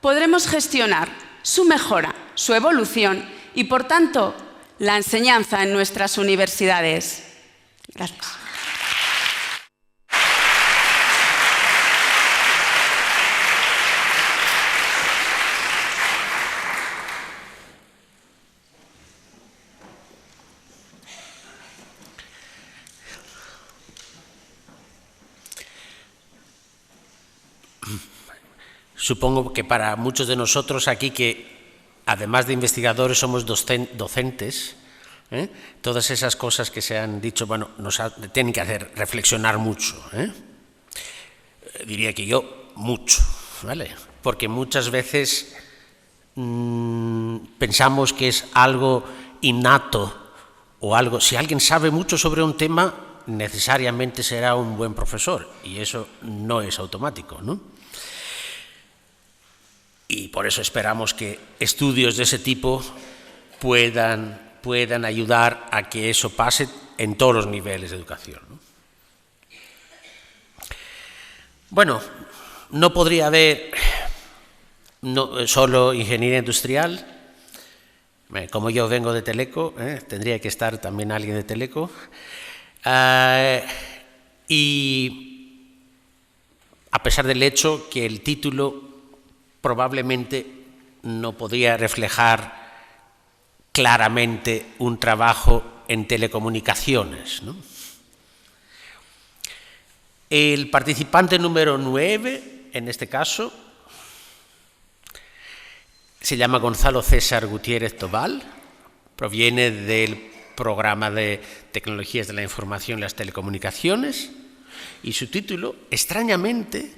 podremos gestionar su mejora, su evolución y, por tanto, la enseñanza en nuestras universidades. Gracias. Supongo que para muchos de nosotros aquí, que además de investigadores somos docentes, todas esas cosas que se han dicho, bueno, nos tienen que hacer reflexionar mucho. Diría que yo, mucho, ¿vale? Porque muchas veces pensamos que es algo innato o algo. Si alguien sabe mucho sobre un tema, necesariamente será un buen profesor, y eso no es automático, ¿no? Y por eso esperamos que estudios de ese tipo puedan ayudar a que eso pase en todos los niveles de educación, ¿no? Bueno, no podría haber solo ingeniería industrial. Como yo vengo de Teleco, tendría que estar también alguien de Teleco. Y a pesar del hecho que el título probablemente no podría reflejar claramente un trabajo en telecomunicaciones, ¿no? El participante número 9, en este caso, se llama Gonzalo César Gutiérrez Tobal, proviene del programa de Tecnologías de la Información y las Telecomunicaciones, y su título, extrañamente,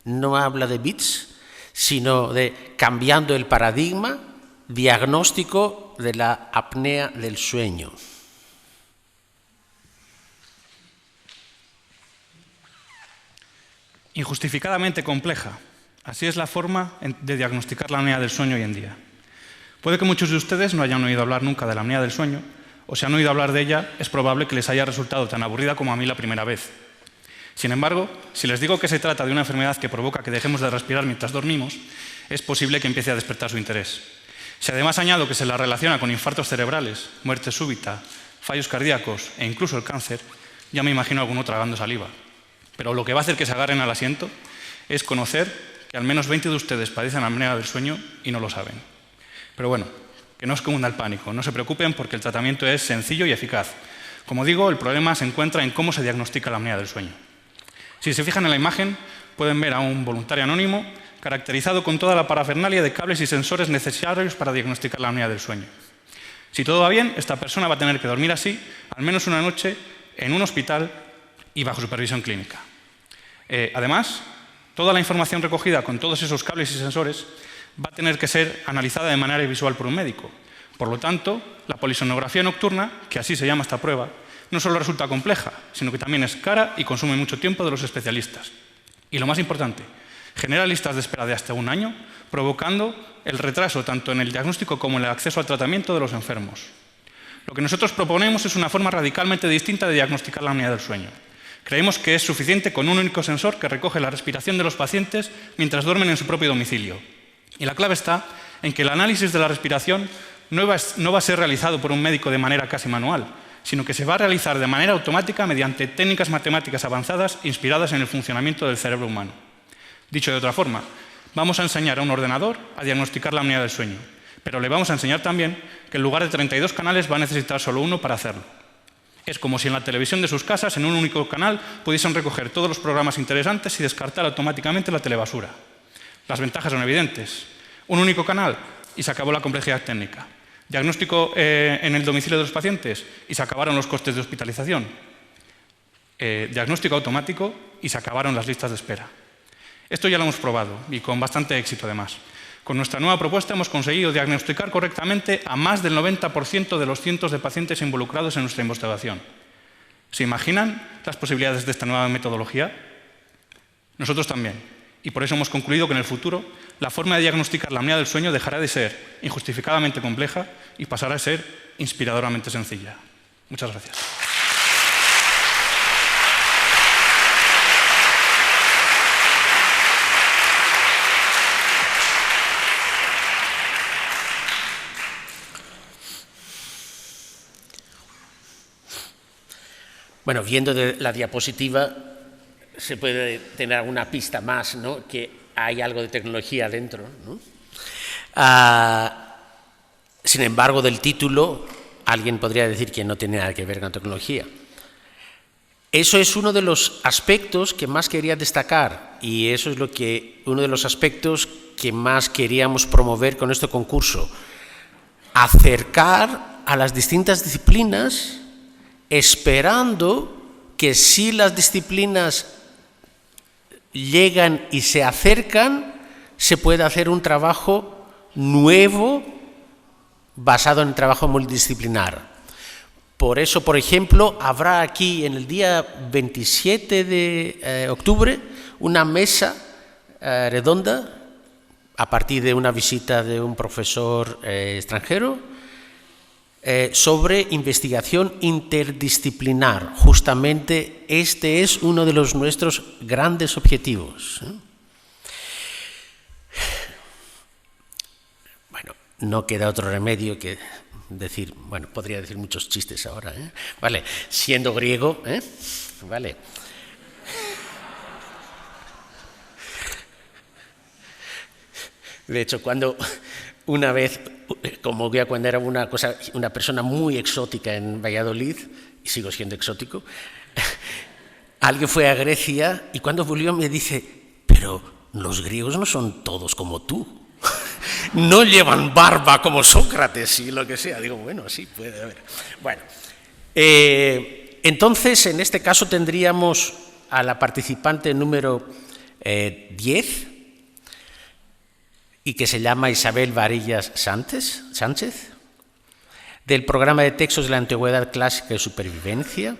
no habla de bits, sino de Cambiando el paradigma, diagnóstico de la apnea del sueño. Injustificadamente compleja. Así es la forma de diagnosticar la apnea del sueño hoy en día. Puede que muchos de ustedes no hayan oído hablar nunca de la apnea del sueño, o si han oído hablar de ella, es probable que les haya resultado tan aburrida como a mí la primera vez. Sin embargo, si les digo que se trata de una enfermedad que provoca que dejemos de respirar mientras dormimos, es posible que empiece a despertar su interés. Si además añado que se la relaciona con infartos cerebrales, muerte súbita, fallos cardíacos e incluso el cáncer, ya me imagino a alguno tragando saliva. Pero lo que va a hacer que se agarren al asiento es conocer que al menos 20 de ustedes padecen apnea del sueño y no lo saben. Pero bueno, que no os cunda el pánico, no se preocupen porque el tratamiento es sencillo y eficaz. Como digo, el problema se encuentra en cómo se diagnostica la apnea del sueño. Si se fijan en la imagen, pueden ver a un voluntario anónimo caracterizado con toda la parafernalia de cables y sensores necesarios para diagnosticar la apnea del sueño. Si todo va bien, esta persona va a tener que dormir así al menos una noche en un hospital y bajo supervisión clínica. Además, toda la información recogida con todos esos cables y sensores va a tener que ser analizada de manera visual por un médico. Por lo tanto, la polisonografía nocturna, que así se llama esta prueba, no solo resulta compleja, sino que también es cara y consume mucho tiempo de los especialistas. Y lo más importante, genera listas de espera de hasta un año, provocando el retraso tanto en el diagnóstico como en el acceso al tratamiento de los enfermos. Lo que nosotros proponemos es una forma radicalmente distinta de diagnosticar la apnea del sueño. Creemos que es suficiente con un único sensor que recoge la respiración de los pacientes mientras duermen en su propio domicilio. Y la clave está en que el análisis de la respiración no va a ser realizado por un médico de manera casi manual, sino que se va a realizar de manera automática mediante técnicas matemáticas avanzadas inspiradas en el funcionamiento del cerebro humano. Dicho de otra forma, vamos a enseñar a un ordenador a diagnosticar la apnea del sueño, pero le vamos a enseñar también que en lugar de 32 canales va a necesitar solo uno para hacerlo. Es como si en la televisión de sus casas, en un único canal, pudiesen recoger todos los programas interesantes y descartar automáticamente la telebasura. Las ventajas son evidentes. Un único canal y se acabó la complejidad técnica. Diagnóstico en el domicilio de los pacientes y se acabaron los costes de hospitalización. Diagnóstico automático y se acabaron las listas de espera. Esto ya lo hemos probado y con bastante éxito además. Con nuestra nueva propuesta hemos conseguido diagnosticar correctamente a más del 90% de los cientos de pacientes involucrados en nuestra investigación. ¿Se imaginan las posibilidades de esta nueva metodología? Nosotros también. Y por eso hemos concluido que en el futuro la forma de diagnosticar la apnea del sueño dejará de ser injustificadamente compleja y pasará a ser inspiradoramente sencilla. Muchas gracias. Bueno, viendo de la diapositiva se puede tener alguna pista más, ¿no? Que hay algo de tecnología dentro, ¿no? Sin embargo, del título, alguien podría decir que no tiene nada que ver con tecnología. Eso es uno de los aspectos que más quería destacar y eso es uno de los aspectos que más queríamos promover con este concurso. Acercar a las distintas disciplinas esperando que si las disciplinas llegan y se acercan, se pueda hacer un trabajo nuevo basado en el trabajo multidisciplinar. Por eso, por ejemplo, habrá aquí en el día 27 de octubre una mesa redonda a partir de una visita de un profesor extranjero sobre investigación interdisciplinar. Justamente este es uno de nuestros grandes objetivos. Bueno, no queda otro remedio que decir, bueno, podría decir muchos chistes ahora, ¿eh? Vale, siendo griego, vale. De hecho, cuando una vez, como cuando era una persona muy exótica en Valladolid, y sigo siendo exótico, alguien fue a Grecia y cuando volvió me dice, pero los griegos no son todos como tú, no llevan barba como Sócrates y lo que sea. Digo, bueno, sí, puede haber. Bueno, entonces en este caso tendríamos a la participante número 10, y que se llama Isabel Varillas Sánchez, del programa de textos de la Antigüedad Clásica y Supervivencia,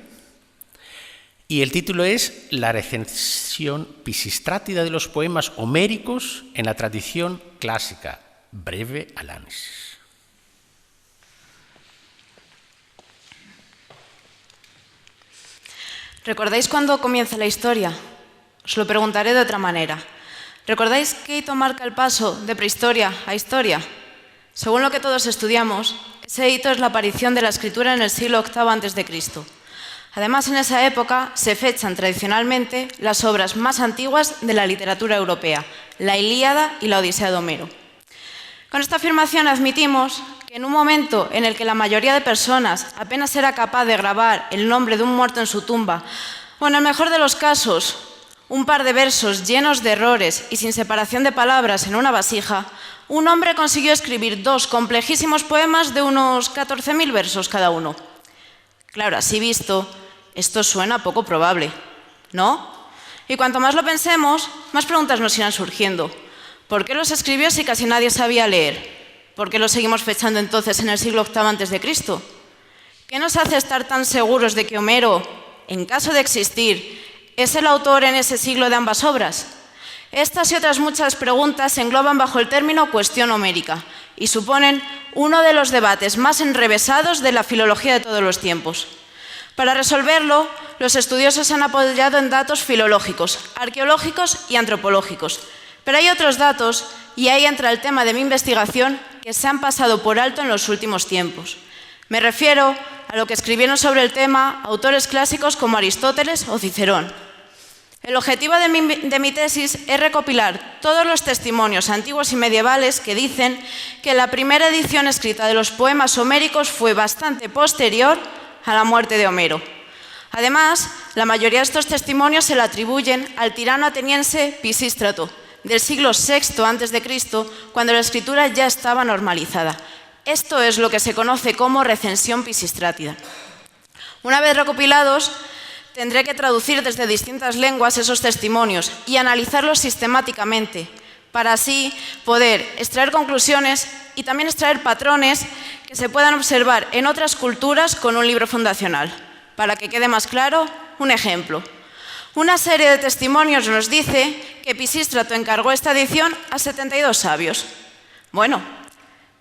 y el título es La recensión pisistrátida de los poemas homéricos en la tradición clásica, breve análisis. ¿Recordáis cuándo comienza la historia? Os lo preguntaré de otra manera. ¿Recordáis qué hito marca el paso de prehistoria a historia? Según lo que todos estudiamos, ese hito es la aparición de la escritura en el siglo VIII a.C. Además, en esa época se fechan tradicionalmente las obras más antiguas de la literatura europea, la Ilíada y la Odisea de Homero. Con esta afirmación admitimos que en un momento en el que la mayoría de personas apenas era capaz de grabar el nombre de un muerto en su tumba, o en el mejor de los casos, un par de versos llenos de errores y sin separación de palabras en una vasija, un hombre consiguió escribir 2 complejísimos poemas de unos 14.000 versos cada uno. Claro, así visto, esto suena poco probable, ¿no? Y cuanto más lo pensemos, más preguntas nos irán surgiendo. ¿Por qué los escribió si casi nadie sabía leer? ¿Por qué los seguimos fechando entonces en el siglo VIII a.C.? ¿Qué nos hace estar tan seguros de que Homero, en caso de existir, es el autor en ese siglo de ambas obras? Estas y otras muchas preguntas se engloban bajo el término cuestión homérica y suponen uno de los debates más enrevesados de la filología de todos los tiempos. Para resolverlo, los estudiosos se han apoyado en datos filológicos, arqueológicos y antropológicos. Pero hay otros datos, y ahí entra el tema de mi investigación, que se han pasado por alto en los últimos tiempos. Me refiero a lo que escribieron sobre el tema autores clásicos como Aristóteles o Cicerón. El objetivo de mi tesis es recopilar todos los testimonios antiguos y medievales que dicen que la primera edición escrita de los poemas homéricos fue bastante posterior a la muerte de Homero. Además, la mayoría de estos testimonios se le atribuyen al tirano ateniense Pisístrato, del siglo VI a.C., cuando la escritura ya estaba normalizada. Esto es lo que se conoce como recensión pisístrátida. Una vez recopilados, tendré que traducir desde distintas lenguas esos testimonios y analizarlos sistemáticamente, para así poder extraer conclusiones y también extraer patrones que se puedan observar en otras culturas con un libro fundacional. Para que quede más claro, un ejemplo. Una serie de testimonios nos dice que Pisístrato encargó esta edición a 72 sabios. Bueno,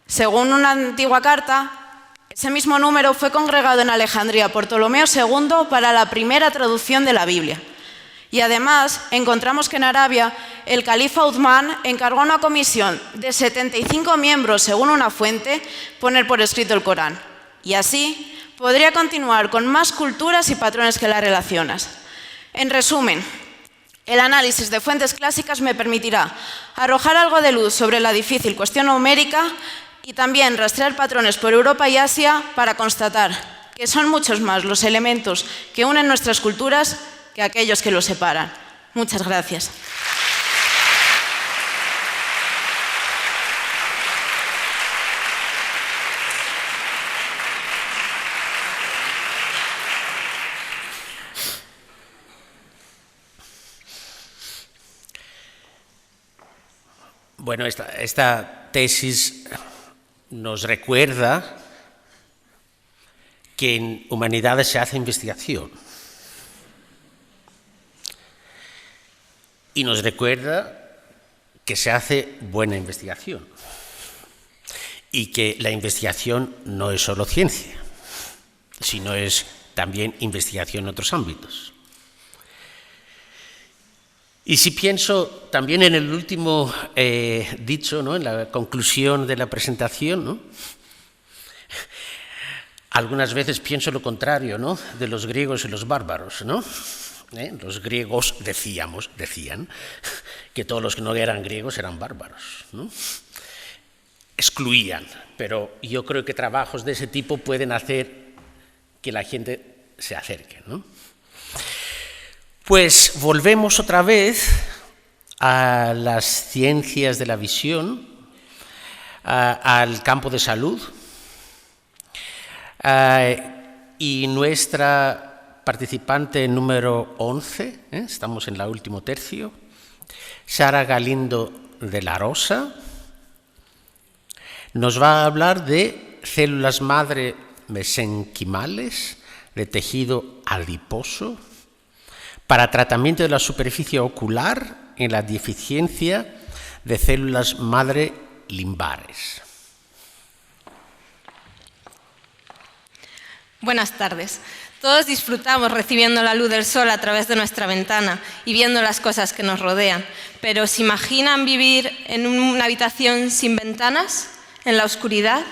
según una antigua carta, ese mismo número fue congregado en Alejandría por Ptolomeo II para la primera traducción de la Biblia. Y además encontramos que en Arabia el califa Uthman encargó a una comisión de 75 miembros, según una fuente, poner por escrito el Corán. Y así podría continuar con más culturas y patrones que las relacionas. En resumen, el análisis de fuentes clásicas me permitirá arrojar algo de luz sobre la difícil cuestión homérica y también rastrear patrones por Europa y Asia para constatar que son muchos más los elementos que unen nuestras culturas que aquellos que los separan. Muchas gracias. Bueno, esta tesis nos recuerda que en humanidades se hace investigación. Y nos recuerda que se hace buena investigación. Y que la investigación no es solo ciencia, sino es también investigación en otros ámbitos. Y si pienso también en el último dicho, ¿no?, en la conclusión de la presentación, ¿no?, algunas veces pienso lo contrario, ¿no?, de los griegos y los bárbaros, ¿no? Los griegos decían que todos los que no eran griegos eran bárbaros, ¿no? Excluían, pero yo creo que trabajos de ese tipo pueden hacer que la gente se acerque, ¿no? Pues volvemos otra vez a las ciencias de la visión, al campo de salud, y nuestra participante número 11, estamos en el último tercio, Sara Galindo de la Rosa, nos va a hablar de células madre mesenquimales de tejido adiposo para tratamiento de la superficie ocular en la deficiencia de células madre limbares. Buenas tardes. Todos disfrutamos recibiendo la luz del sol a través de nuestra ventana y viendo las cosas que nos rodean. Pero ¿se imaginan vivir en una habitación sin ventanas, en la oscuridad?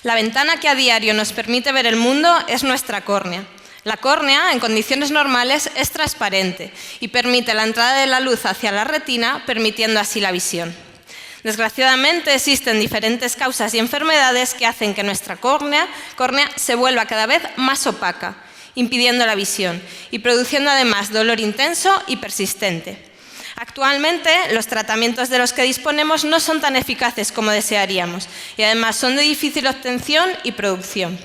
La ventana que a diario nos permite ver el mundo es nuestra córnea. La córnea, en condiciones normales, es transparente y permite la entrada de la luz hacia la retina, permitiendo así la visión. Desgraciadamente, existen diferentes causas y enfermedades que hacen que nuestra córnea se vuelva cada vez más opaca, impidiendo la visión y produciendo además dolor intenso y persistente. Actualmente, los tratamientos de los que disponemos no son tan eficaces como desearíamos y además son de difícil obtención y producción.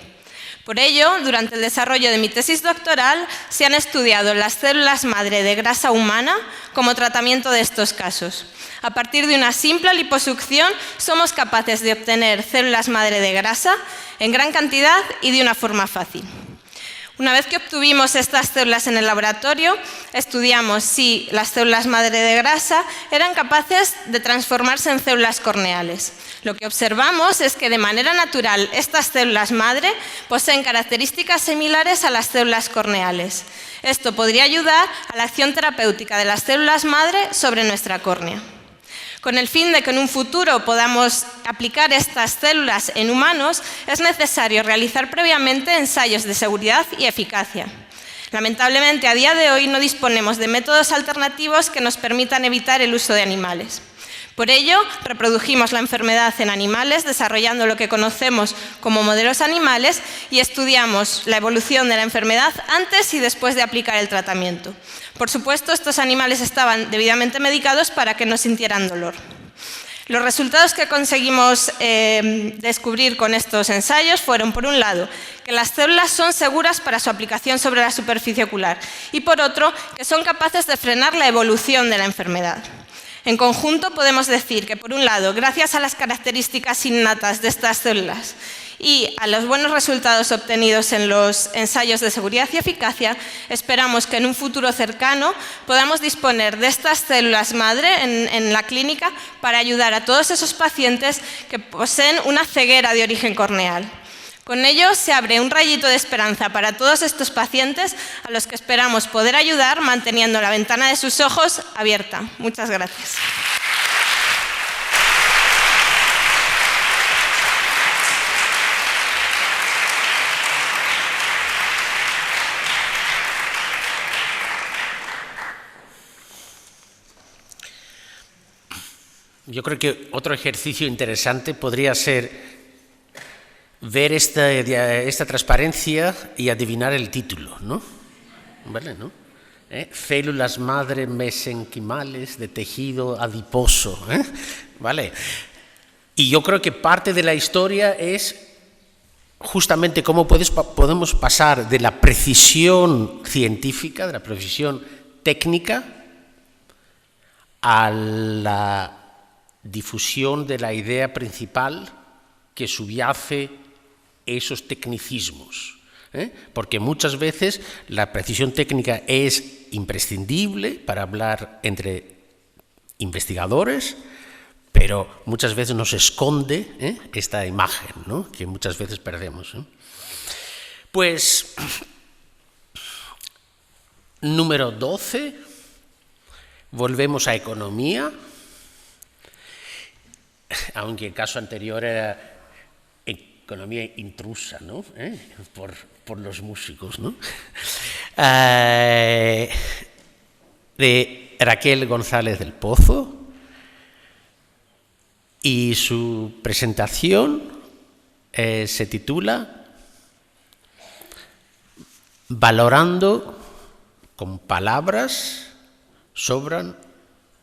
Por ello, durante el desarrollo de mi tesis doctoral, se han estudiado las células madre de grasa humana como tratamiento de estos casos. A partir de una simple liposucción, somos capaces de obtener células madre de grasa en gran cantidad y de una forma fácil. Una vez que obtuvimos estas células en el laboratorio, estudiamos si las células madre de grasa eran capaces de transformarse en células corneales. Lo que observamos es que de manera natural estas células madre poseen características similares a las células corneales. Esto podría ayudar a la acción terapéutica de las células madre sobre nuestra córnea. Con el fin de que en un futuro podamos aplicar estas células en humanos, es necesario realizar previamente ensayos de seguridad y eficacia. Lamentablemente, a día de hoy no disponemos de métodos alternativos que nos permitan evitar el uso de animales. Por ello, reprodujimos la enfermedad en animales, desarrollando lo que conocemos como modelos animales y estudiamos la evolución de la enfermedad antes y después de aplicar el tratamiento. Por supuesto, estos animales estaban debidamente medicados para que no sintieran dolor. Los resultados que conseguimos descubrir con estos ensayos fueron, por un lado, que las células son seguras para su aplicación sobre la superficie ocular y, por otro, que son capaces de frenar la evolución de la enfermedad. En conjunto, podemos decir que, por un lado, gracias a las características innatas de estas células y a los buenos resultados obtenidos en los ensayos de seguridad y eficacia, esperamos que en un futuro cercano podamos disponer de estas células madre en la clínica para ayudar a todos esos pacientes que poseen una ceguera de origen corneal. Con ello se abre un rayito de esperanza para todos estos pacientes a los que esperamos poder ayudar manteniendo la ventana de sus ojos abierta. Muchas gracias. Yo creo que otro ejercicio interesante podría ser ver esta transparencia y adivinar el título, ¿no? ¿Vale, no? Células madre mesenquimales de tejido adiposo, ¿vale? Y yo creo que parte de la historia es justamente cómo podemos pasar de la precisión científica, de la precisión técnica, a la difusión de la idea principal que subyace esos tecnicismos, porque muchas veces la precisión técnica es imprescindible para hablar entre investigadores, pero muchas veces nos esconde esta imagen, ¿no?, que muchas veces perdemos. Pues, número 12, volvemos a economía, aunque el caso anterior era economía intrusa, ¿no?, por los músicos, ¿no? De Raquel González del Pozo, y su presentación se titula Valorando con palabras sobran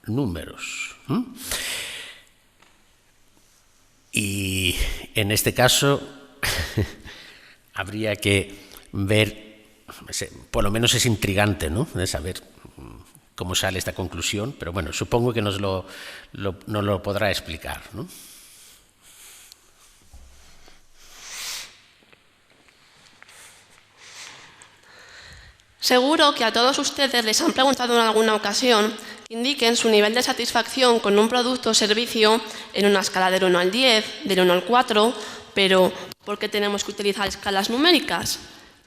números. Y en este caso habría que ver, por lo menos es intrigante, ¿no?, de saber cómo sale esta conclusión, pero bueno, supongo que nos lo podrá explicar, ¿no? Seguro que a todos ustedes les han preguntado en alguna ocasión que indiquen su nivel de satisfacción con un producto o servicio en una escala del 1 al 10, del 1 al 4, pero ¿por qué tenemos que utilizar escalas numéricas?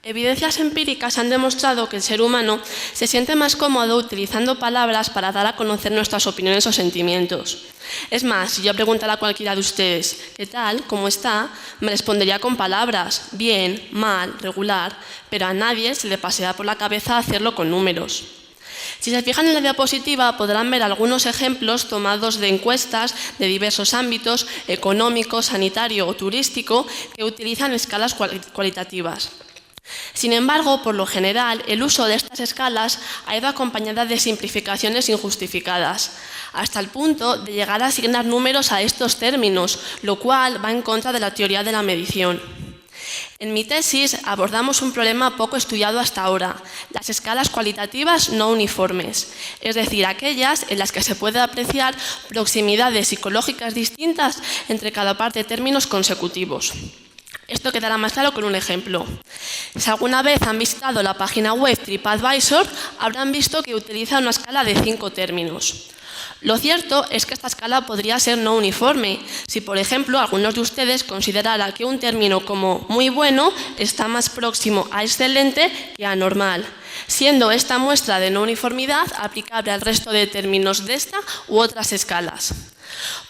Evidencias empíricas han demostrado que el ser humano se siente más cómodo utilizando palabras para dar a conocer nuestras opiniones o sentimientos. Es más, si yo preguntara a cualquiera de ustedes ¿qué tal? ¿Cómo está? Me respondería con palabras, bien, mal, regular, pero a nadie se le pasará por la cabeza hacerlo con números. Si se fijan en la diapositiva podrán ver algunos ejemplos tomados de encuestas de diversos ámbitos, económico, sanitario o turístico, que utilizan escalas cualitativas. Sin embargo, por lo general, el uso de estas escalas ha ido acompañada de simplificaciones injustificadas, hasta el punto de llegar a asignar números a estos términos, lo cual va en contra de la teoría de la medición. En mi tesis abordamos un problema poco estudiado hasta ahora, las escalas cualitativas no uniformes, es decir, aquellas en las que se puede apreciar proximidades psicológicas distintas entre cada par de términos consecutivos. Esto quedará más claro con un ejemplo. Si alguna vez han visitado la página web TripAdvisor, habrán visto que utiliza una escala de 5 términos. Lo cierto es que esta escala podría ser no uniforme, si por ejemplo algunos de ustedes consideraran que un término como muy bueno está más próximo a excelente que a normal, siendo esta muestra de no uniformidad aplicable al resto de términos de esta u otras escalas.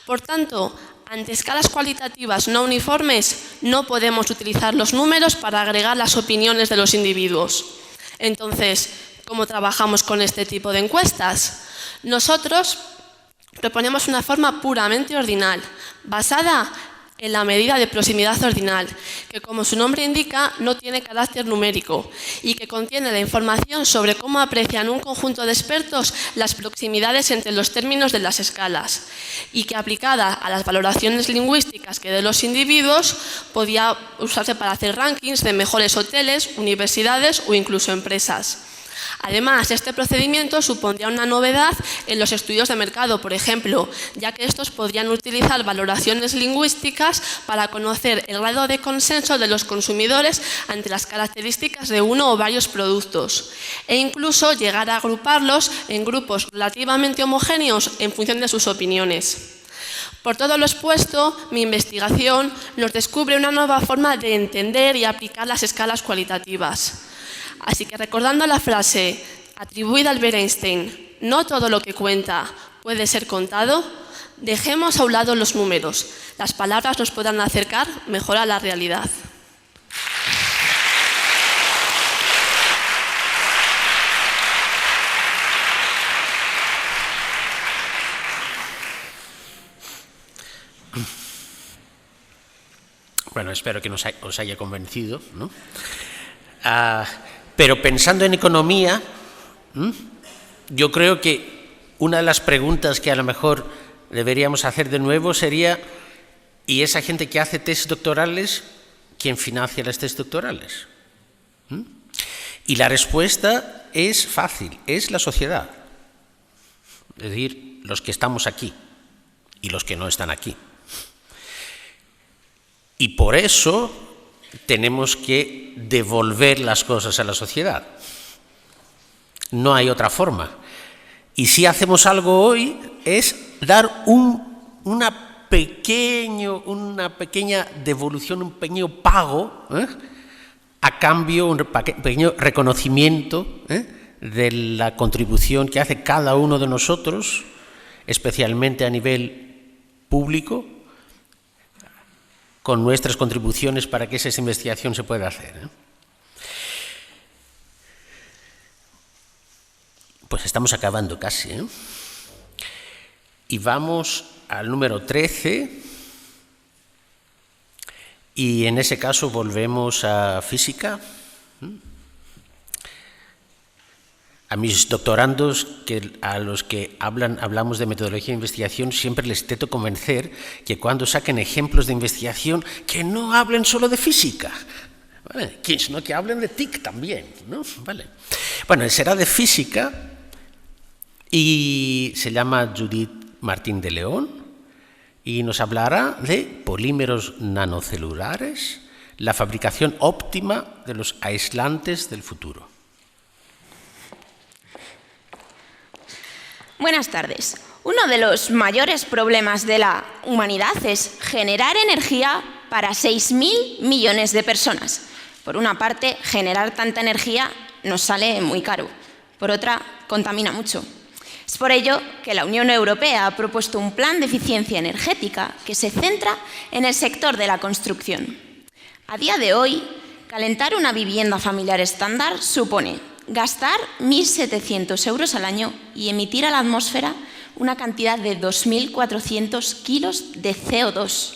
Por tanto, ante escalas cualitativas no uniformes, no podemos utilizar los números para agregar las opiniones de los individuos. Entonces, ¿cómo trabajamos con este tipo de encuestas? Nosotros proponemos una forma puramente ordinal, basada en la medida de proximidad ordinal, que como su nombre indica no tiene carácter numérico y que contiene la información sobre cómo aprecian un conjunto de expertos las proximidades entre los términos de las escalas y que aplicada a las valoraciones lingüísticas que de los individuos podía usarse para hacer rankings de mejores hoteles, universidades o incluso empresas. Además, este procedimiento supondría una novedad en los estudios de mercado, por ejemplo, ya que estos podrían utilizar valoraciones lingüísticas para conocer el grado de consenso de los consumidores ante las características de uno o varios productos e incluso llegar a agruparlos en grupos relativamente homogéneos en función de sus opiniones. Por todo lo expuesto, mi investigación nos descubre una nueva forma de entender y aplicar las escalas cualitativas. Así que recordando la frase atribuida a Albert Einstein, no todo lo que cuenta puede ser contado, dejemos a un lado los números. Las palabras nos podrán acercar mejor a la realidad. Bueno, espero que os haya convencido, ¿no? Pero pensando en economía, yo creo que una de las preguntas que a lo mejor deberíamos hacer de nuevo sería, ¿y esa gente que hace tesis doctorales, quién financia las tesis doctorales? Y la respuesta es fácil, es la sociedad. Es decir, los que estamos aquí y los que no están aquí. Y por eso tenemos que devolver las cosas a la sociedad. No hay otra forma. Y si hacemos algo hoy es dar una pequeña devolución, un pequeño pago, a cambio, un pequeño reconocimiento de la contribución que hace cada uno de nosotros, especialmente a nivel público, con nuestras contribuciones para que esa investigación se pueda hacer. Pues estamos acabando casi. Y vamos al número 13. Y en ese caso volvemos a física. A mis doctorandos, a los que hablamos de metodología de investigación, siempre les intento convencer que cuando saquen ejemplos de investigación, que no hablen solo de física, ¿vale? Sino que hablen de TIC también, ¿no? ¿Vale? Bueno, será de física y se llama Judith Martín de León y nos hablará de polímeros nanocelulares, la fabricación óptima de los aislantes del futuro. Buenas tardes. Uno de los mayores problemas de la humanidad es generar energía para 6.000 millones de personas. Por una parte, generar tanta energía nos sale muy caro. Por otra, contamina mucho. Es por ello que la Unión Europea ha propuesto un plan de eficiencia energética que se centra en el sector de la construcción. A día de hoy, calentar una vivienda familiar estándar supone gastar 1.700 euros al año y emitir a la atmósfera una cantidad de 2.400 kilos de CO2.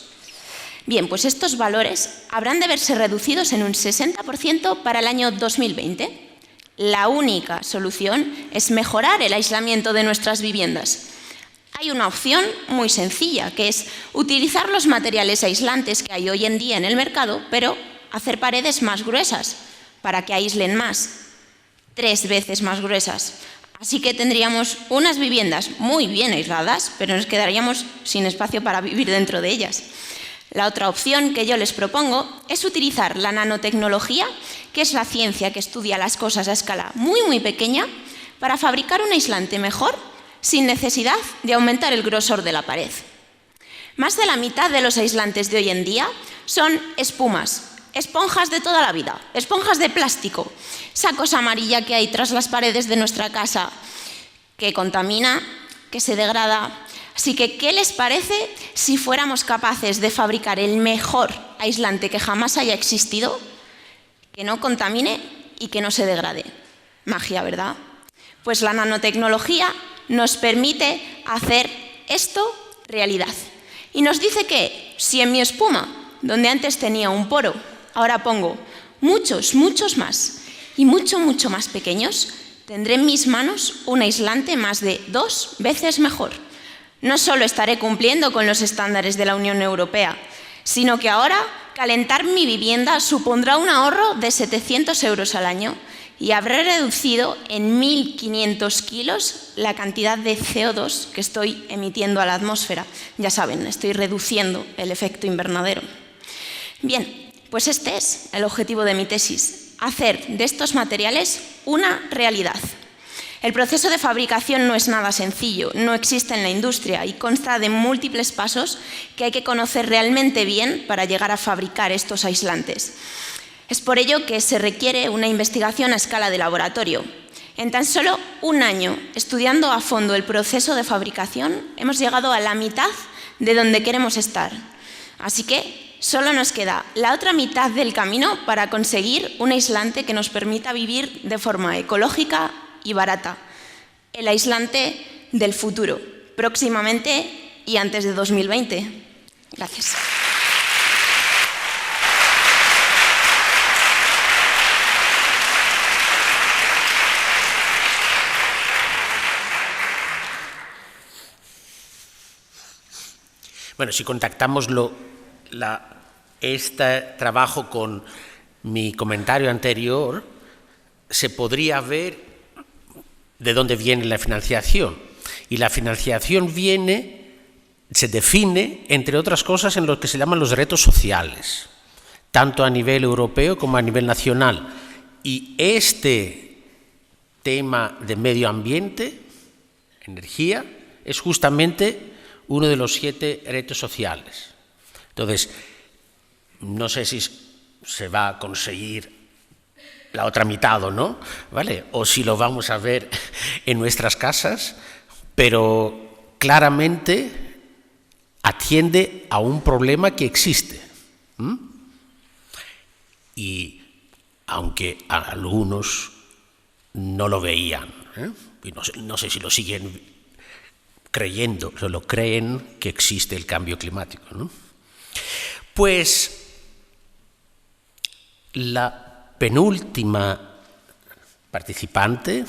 Bien, pues estos valores habrán de verse reducidos en un 60% para el año 2020. La única solución es mejorar el aislamiento de nuestras viviendas. Hay una opción muy sencilla, que es utilizar los materiales aislantes que hay hoy en día en el mercado, pero hacer paredes más gruesas para que aíslen más, 3 veces más gruesas. Así que tendríamos unas viviendas muy bien aisladas, pero nos quedaríamos sin espacio para vivir dentro de ellas. La otra opción que yo les propongo es utilizar la nanotecnología, que es la ciencia que estudia las cosas a escala muy pequeña, para fabricar un aislante mejor sin necesidad de aumentar el grosor de la pared. Más de la mitad de los aislantes de hoy en día son espumas, esponjas de toda la vida, esponjas de plástico, esa cosa amarilla que hay tras las paredes de nuestra casa, que contamina, que se degrada. Así que, ¿qué les parece si fuéramos capaces de fabricar el mejor aislante que jamás haya existido, que no contamine y que no se degrade? Magia, ¿verdad? Pues la nanotecnología nos permite hacer esto realidad. Y nos dice que si en mi espuma, donde antes tenía un poro, ahora pongo muchos más y mucho más pequeños, tendré en mis manos un aislante más de 2 veces mejor. No solo estaré cumpliendo con los estándares de la Unión Europea, sino que ahora calentar mi vivienda supondrá un ahorro de 700 euros al año y habré reducido en 1.500 kilos la cantidad de CO2 que estoy emitiendo a la atmósfera. Ya saben, estoy reduciendo el efecto invernadero. Bien, pues este es el objetivo de mi tesis, hacer de estos materiales una realidad. El proceso de fabricación no es nada sencillo, no existe en la industria y consta de múltiples pasos que hay que conocer realmente bien para llegar a fabricar estos aislantes. Es por ello que se requiere una investigación a escala de laboratorio. En tan solo un año, estudiando a fondo el proceso de fabricación, hemos llegado a la mitad de donde queremos estar. Así que solo nos queda la otra mitad del camino para conseguir un aislante que nos permita vivir de forma ecológica y barata. El aislante del futuro, próximamente y antes de 2020. Gracias. Bueno, si contactamos este trabajo con mi comentario anterior, se podría ver de dónde viene la financiación. Y la financiación se define, entre otras cosas, en lo que se llaman los retos sociales, tanto a nivel europeo como a nivel nacional. Y este tema de medio ambiente, energía, es justamente uno de los 7 retos sociales. Entonces, no sé si se va a conseguir la otra mitad o no, ¿vale? O si lo vamos a ver en nuestras casas, pero claramente atiende a un problema que existe. Y aunque algunos no lo veían, y no sé si lo siguen creyendo, solo creen que existe el cambio climático, ¿no? Pues la penúltima participante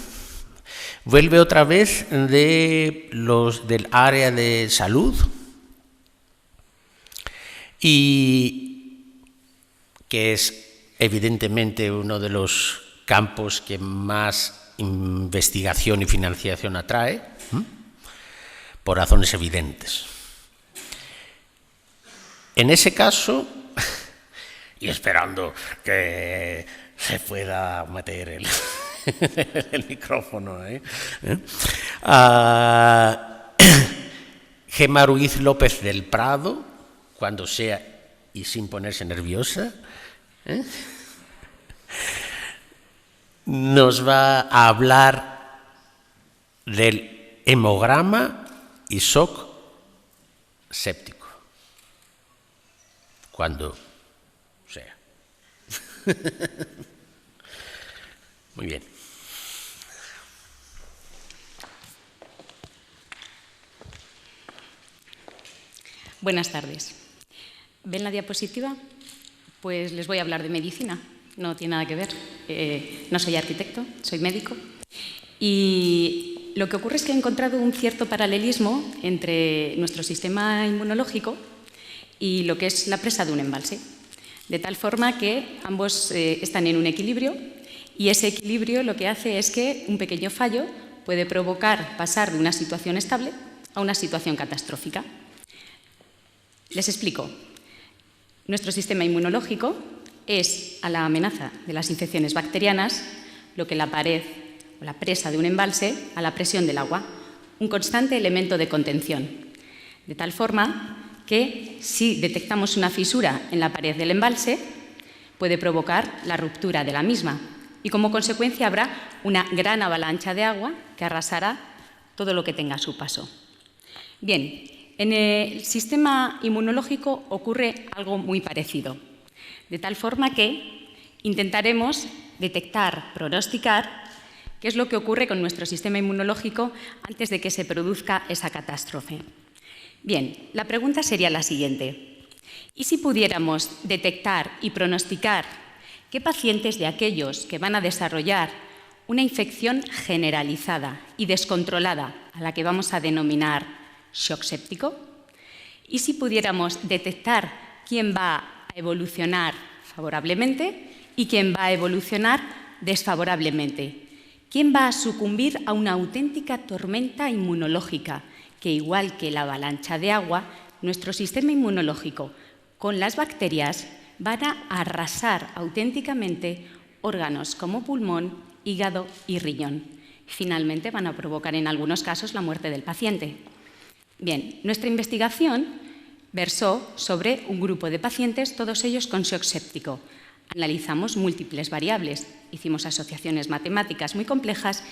vuelve otra vez del área de salud y que es evidentemente uno de los campos que más investigación y financiación atrae, por razones evidentes. En ese caso, y esperando que se pueda meter el micrófono, Gemma Ruiz López del Prado, cuando sea y sin ponerse nerviosa, nos va a hablar del hemograma y shock séptico, cuando sea. Muy bien. Buenas tardes. ¿Ven la diapositiva? Pues les voy a hablar de medicina. No tiene nada que ver. No soy arquitecto, soy médico. Y lo que ocurre es que he encontrado un cierto paralelismo entre nuestro sistema inmunológico y lo que es la presa de un embalse. De tal forma que ambos están en un equilibrio y ese equilibrio lo que hace es que un pequeño fallo puede provocar pasar de una situación estable a una situación catastrófica. Les explico. Nuestro sistema inmunológico es a la amenaza de las infecciones bacterianas lo que la pared o la presa de un embalse a la presión del agua, un constante elemento de contención. De tal forma que si detectamos una fisura en la pared del embalse, puede provocar la ruptura de la misma y como consecuencia habrá una gran avalancha de agua que arrasará todo lo que tenga a su paso. Bien, en el sistema inmunológico ocurre algo muy parecido, de tal forma que intentaremos detectar, pronosticar qué es lo que ocurre con nuestro sistema inmunológico antes de que se produzca esa catástrofe. Bien, la pregunta sería la siguiente. ¿Y si pudiéramos detectar y pronosticar qué pacientes de aquellos que van a desarrollar una infección generalizada y descontrolada, a la que vamos a denominar shock séptico? ¿Y si pudiéramos detectar quién va a evolucionar favorablemente y quién va a evolucionar desfavorablemente? ¿Quién va a sucumbir a una auténtica tormenta inmunológica que, igual que la avalancha de agua, nuestro sistema inmunológico con las bacterias van a arrasar auténticamente órganos como pulmón, hígado y riñón? Finalmente van a provocar en algunos casos la muerte del paciente. Bien, nuestra investigación versó sobre un grupo de pacientes, todos ellos con shock séptico. Analizamos múltiples variables, hicimos asociaciones matemáticas muy complejas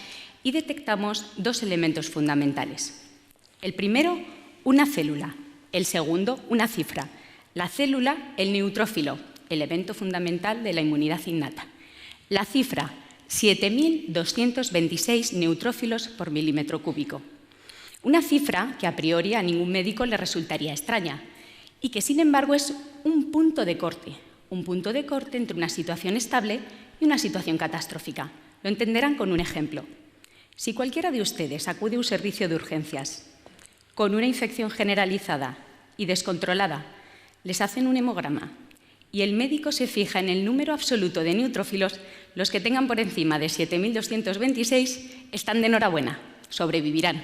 y detectamos dos elementos fundamentales. El primero, una célula. El segundo, una cifra. La célula, el neutrófilo, elemento fundamental de la inmunidad innata. La cifra, 7.226 neutrófilos por milímetro cúbico. Una cifra que a priori a ningún médico le resultaría extraña y que, sin embargo, es un punto de corte entre una situación estable y una situación catastrófica. Lo entenderán con un ejemplo. Si cualquiera de ustedes acude a un servicio de urgencias con una infección generalizada y descontrolada, les hacen un hemograma y el médico se fija en el número absoluto de neutrófilos, los que tengan por encima de 7.226 están de enhorabuena, sobrevivirán.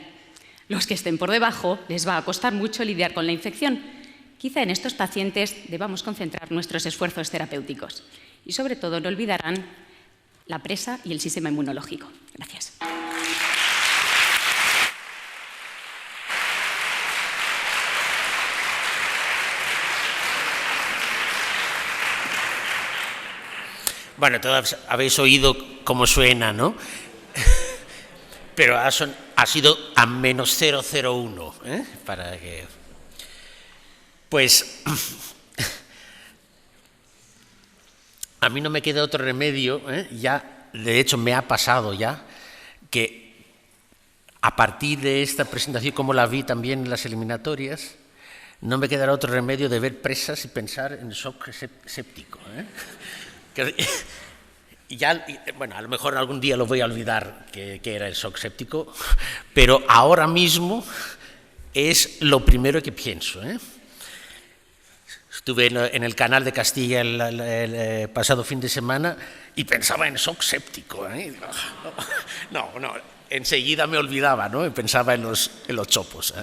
Los que estén por debajo les va a costar mucho lidiar con la infección. Quizá en estos pacientes debamos concentrar nuestros esfuerzos terapéuticos y, sobre todo, no olvidarán la presa y el sistema inmunológico. Gracias. Bueno, todos habéis oído cómo suena, ¿no? Pero ha sido a menos 0,01, ¿eh? Para que... Pues a mí no me queda otro remedio, ya, de hecho me ha pasado ya, que a partir de esta presentación, como la vi también en las eliminatorias, no me quedará otro remedio de ver presas y pensar en shock séptico. Bueno, a lo mejor algún día lo voy a olvidar que era el shock séptico, pero ahora mismo es lo primero que pienso. Estuve en el canal de Castilla el pasado fin de semana y pensaba en shock séptico. No, enseguida me olvidaba, ¿no? Y pensaba en los chopos.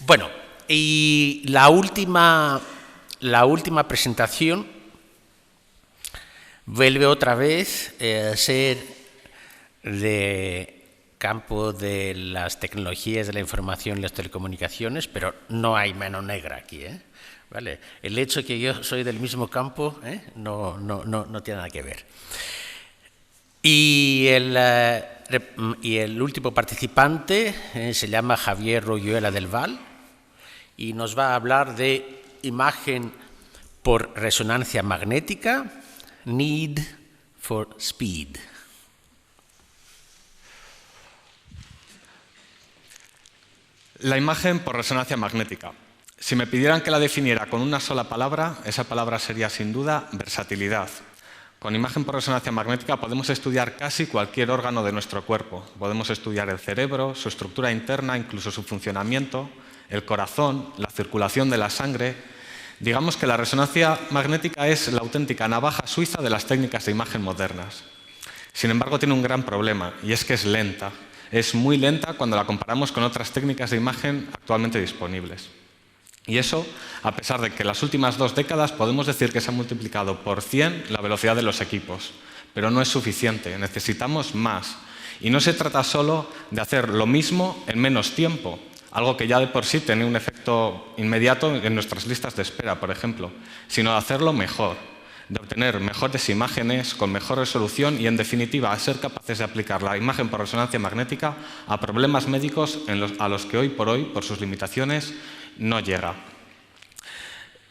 Bueno, y la última presentación vuelve otra vez a ser de campo de las tecnologías de la información y las telecomunicaciones, pero no hay mano negra aquí, ¿vale? El hecho de que yo soy del mismo campo no tiene nada que ver. Y el último participante se llama Javier Royuela del Val y nos va a hablar de imagen por resonancia magnética, need for speed. La imagen por resonancia magnética. Si me pidieran que la definiera con una sola palabra, esa palabra sería sin duda versatilidad. Con imagen por resonancia magnética podemos estudiar casi cualquier órgano de nuestro cuerpo. Podemos estudiar el cerebro, su estructura interna, incluso su funcionamiento, el corazón, la circulación de la sangre. Digamos que la resonancia magnética es la auténtica navaja suiza de las técnicas de imagen modernas. Sin embargo, tiene un gran problema, y es que es lenta. Es muy lenta cuando la comparamos con otras técnicas de imagen actualmente disponibles. Y eso, a pesar de que en las últimas 2 décadas podemos decir que se ha multiplicado por 100 la velocidad de los equipos. Pero no es suficiente, necesitamos más. Y no se trata solo de hacer lo mismo en menos tiempo, algo que ya de por sí tiene un efecto inmediato en nuestras listas de espera, por ejemplo, sino de hacerlo mejor, de obtener mejores imágenes con mejor resolución y, en definitiva, a ser capaces de aplicar la imagen por resonancia magnética a problemas médicos a los que hoy, por sus limitaciones, no llega.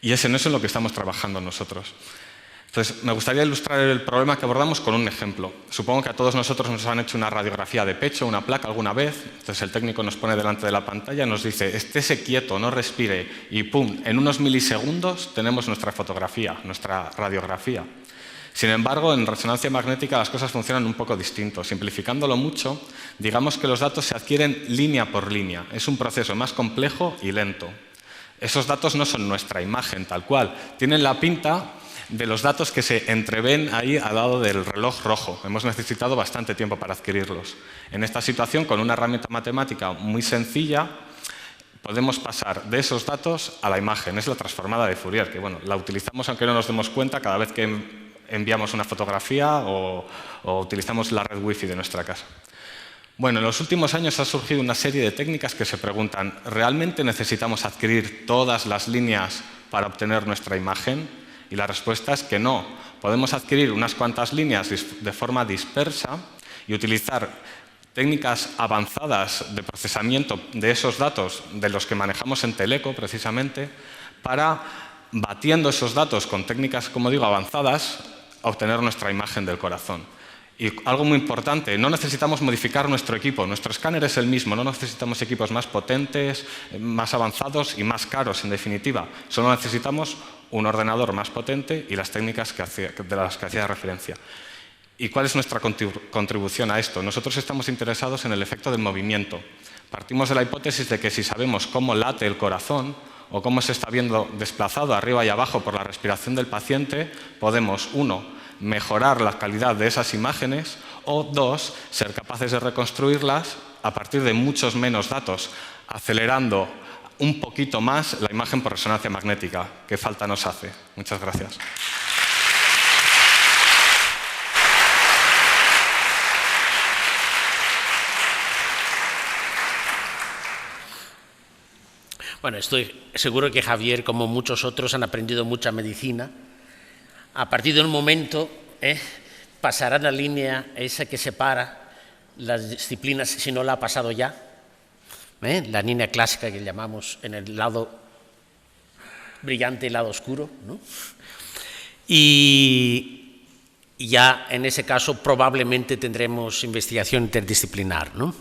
Y es en eso en lo que estamos trabajando nosotros. Entonces, me gustaría ilustrar el problema que abordamos con un ejemplo. Supongo que a todos nosotros nos han hecho una radiografía de pecho, una placa alguna vez. Entonces el técnico nos pone delante de la pantalla y nos dice, estése quieto, no respire, y ¡pum!, en unos milisegundos tenemos nuestra fotografía, nuestra radiografía. Sin embargo, en resonancia magnética las cosas funcionan un poco distinto. Simplificándolo mucho, digamos que los datos se adquieren línea por línea. Es un proceso más complejo y lento. Esos datos no son nuestra imagen tal cual, tienen la pinta de los datos que se entreven ahí al lado del reloj rojo. Hemos necesitado bastante tiempo para adquirirlos. En esta situación, con una herramienta matemática muy sencilla, podemos pasar de esos datos a la imagen. Es la transformada de Fourier, que bueno, la utilizamos aunque no nos demos cuenta cada vez que enviamos una fotografía o utilizamos la red wifi de nuestra casa. Bueno, en los últimos años ha surgido una serie de técnicas que se preguntan, ¿realmente necesitamos adquirir todas las líneas para obtener nuestra imagen? Y la respuesta es que no. Podemos adquirir unas cuantas líneas de forma dispersa y utilizar técnicas avanzadas de procesamiento de esos datos de los que manejamos en Teleco, precisamente, para, batiendo esos datos con técnicas, como digo, avanzadas, obtener nuestra imagen del corazón. Y algo muy importante, no necesitamos modificar nuestro equipo. Nuestro escáner es el mismo, no necesitamos equipos más potentes, más avanzados y más caros, en definitiva. Solo necesitamos un ordenador más potente y las técnicas de las que hacía referencia. ¿Y cuál es nuestra contribución a esto? Nosotros estamos interesados en el efecto del movimiento. Partimos de la hipótesis de que si sabemos cómo late el corazón o cómo se está viendo desplazado arriba y abajo por la respiración del paciente, podemos, 1, mejorar la calidad de esas imágenes, o 2, ser capaces de reconstruirlas a partir de muchos menos datos, acelerando un poquito más la imagen por resonancia magnética, que falta nos hace. Muchas gracias. Bueno, estoy seguro que Javier, como muchos otros, han aprendido mucha medicina. A partir de un momento pasará la línea esa que separa las disciplinas, si no la ha pasado ya, la línea clásica que llamamos en el lado brillante y el lado oscuro, ¿no? Y ya en ese caso probablemente tendremos investigación interdisciplinar, ¿no?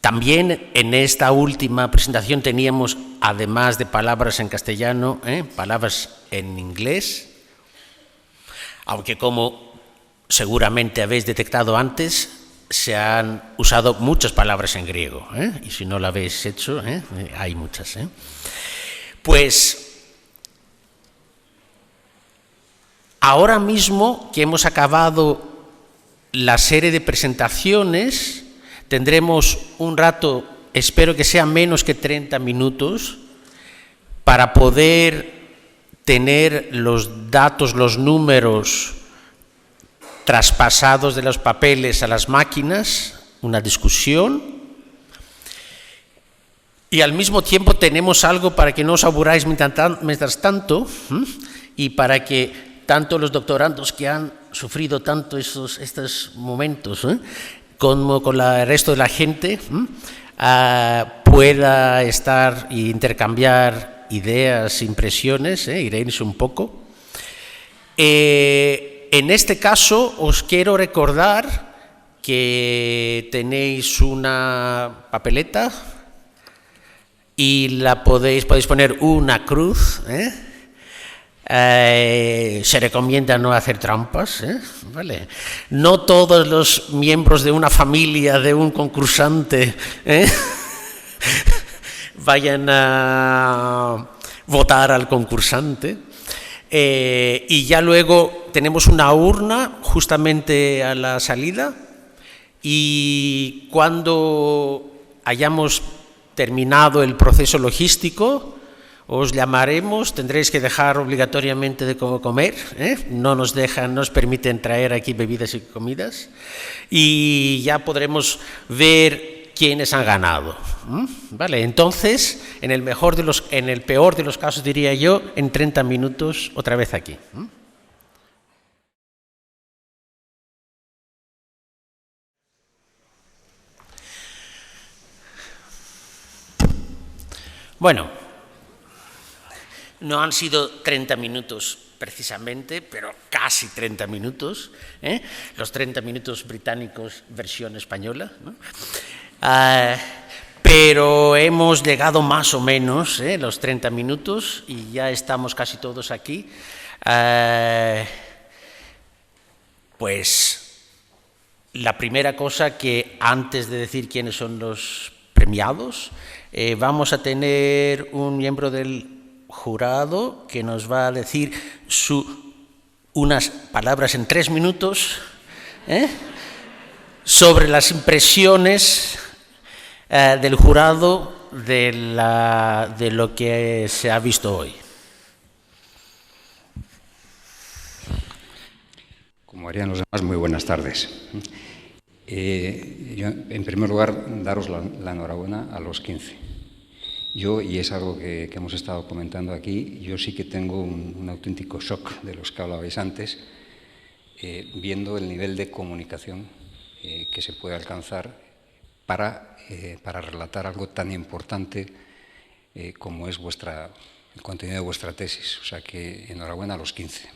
También en esta última presentación teníamos, además de palabras en castellano, palabras en inglés, aunque como seguramente habéis detectado antes, se han usado muchas palabras en griego, y si no lo habéis hecho, hay muchas. Pues ahora mismo que hemos acabado la serie de presentaciones, tendremos un rato, espero que sea menos que 30 minutos, para poder tener los datos, los números traspasados de los papeles a las máquinas, una discusión, Y al mismo tiempo tenemos algo para que no os aburráis mientras tanto, y para que tanto los doctorandos que han sufrido tanto estos momentos, como con el resto de la gente, pueda estar e intercambiar ideas, impresiones, y reírse un poco. En este caso os quiero recordar que tenéis una papeleta y podéis poner una cruz, se recomienda no hacer trampas, ¿vale? No todos los miembros de una familia de un concursante vayan a votar al concursante. Y ya luego tenemos una urna justamente a la salida, y cuando hayamos terminado el proceso logístico os llamaremos, tendréis que dejar obligatoriamente de comer, no nos permiten traer aquí bebidas y comidas, y ya podremos ver quiénes han ganado. Vale, entonces, en el peor de los casos, diría yo, en 30 minutos otra vez aquí. Bueno, no han sido 30 minutos precisamente, pero casi 30 minutos, los 30 minutos británicos versión española, ¿no? Pero hemos llegado más o menos los 30 minutos y ya estamos casi todos aquí. Pues la primera cosa, que antes de decir quiénes son los premiados, vamos a tener un miembro del jurado que nos va a decir unas palabras en 3 minutos sobre las impresiones del jurado de lo que se ha visto hoy. Como harían los demás, muy buenas tardes. Yo, en primer lugar, daros la enhorabuena a los 15. Yo, y es algo que hemos estado comentando aquí, yo sí que tengo un auténtico shock de los que hablabais antes, viendo el nivel de comunicación que se puede alcanzar para relatar algo tan importante como es el contenido de vuestra tesis. O sea que enhorabuena a los 15.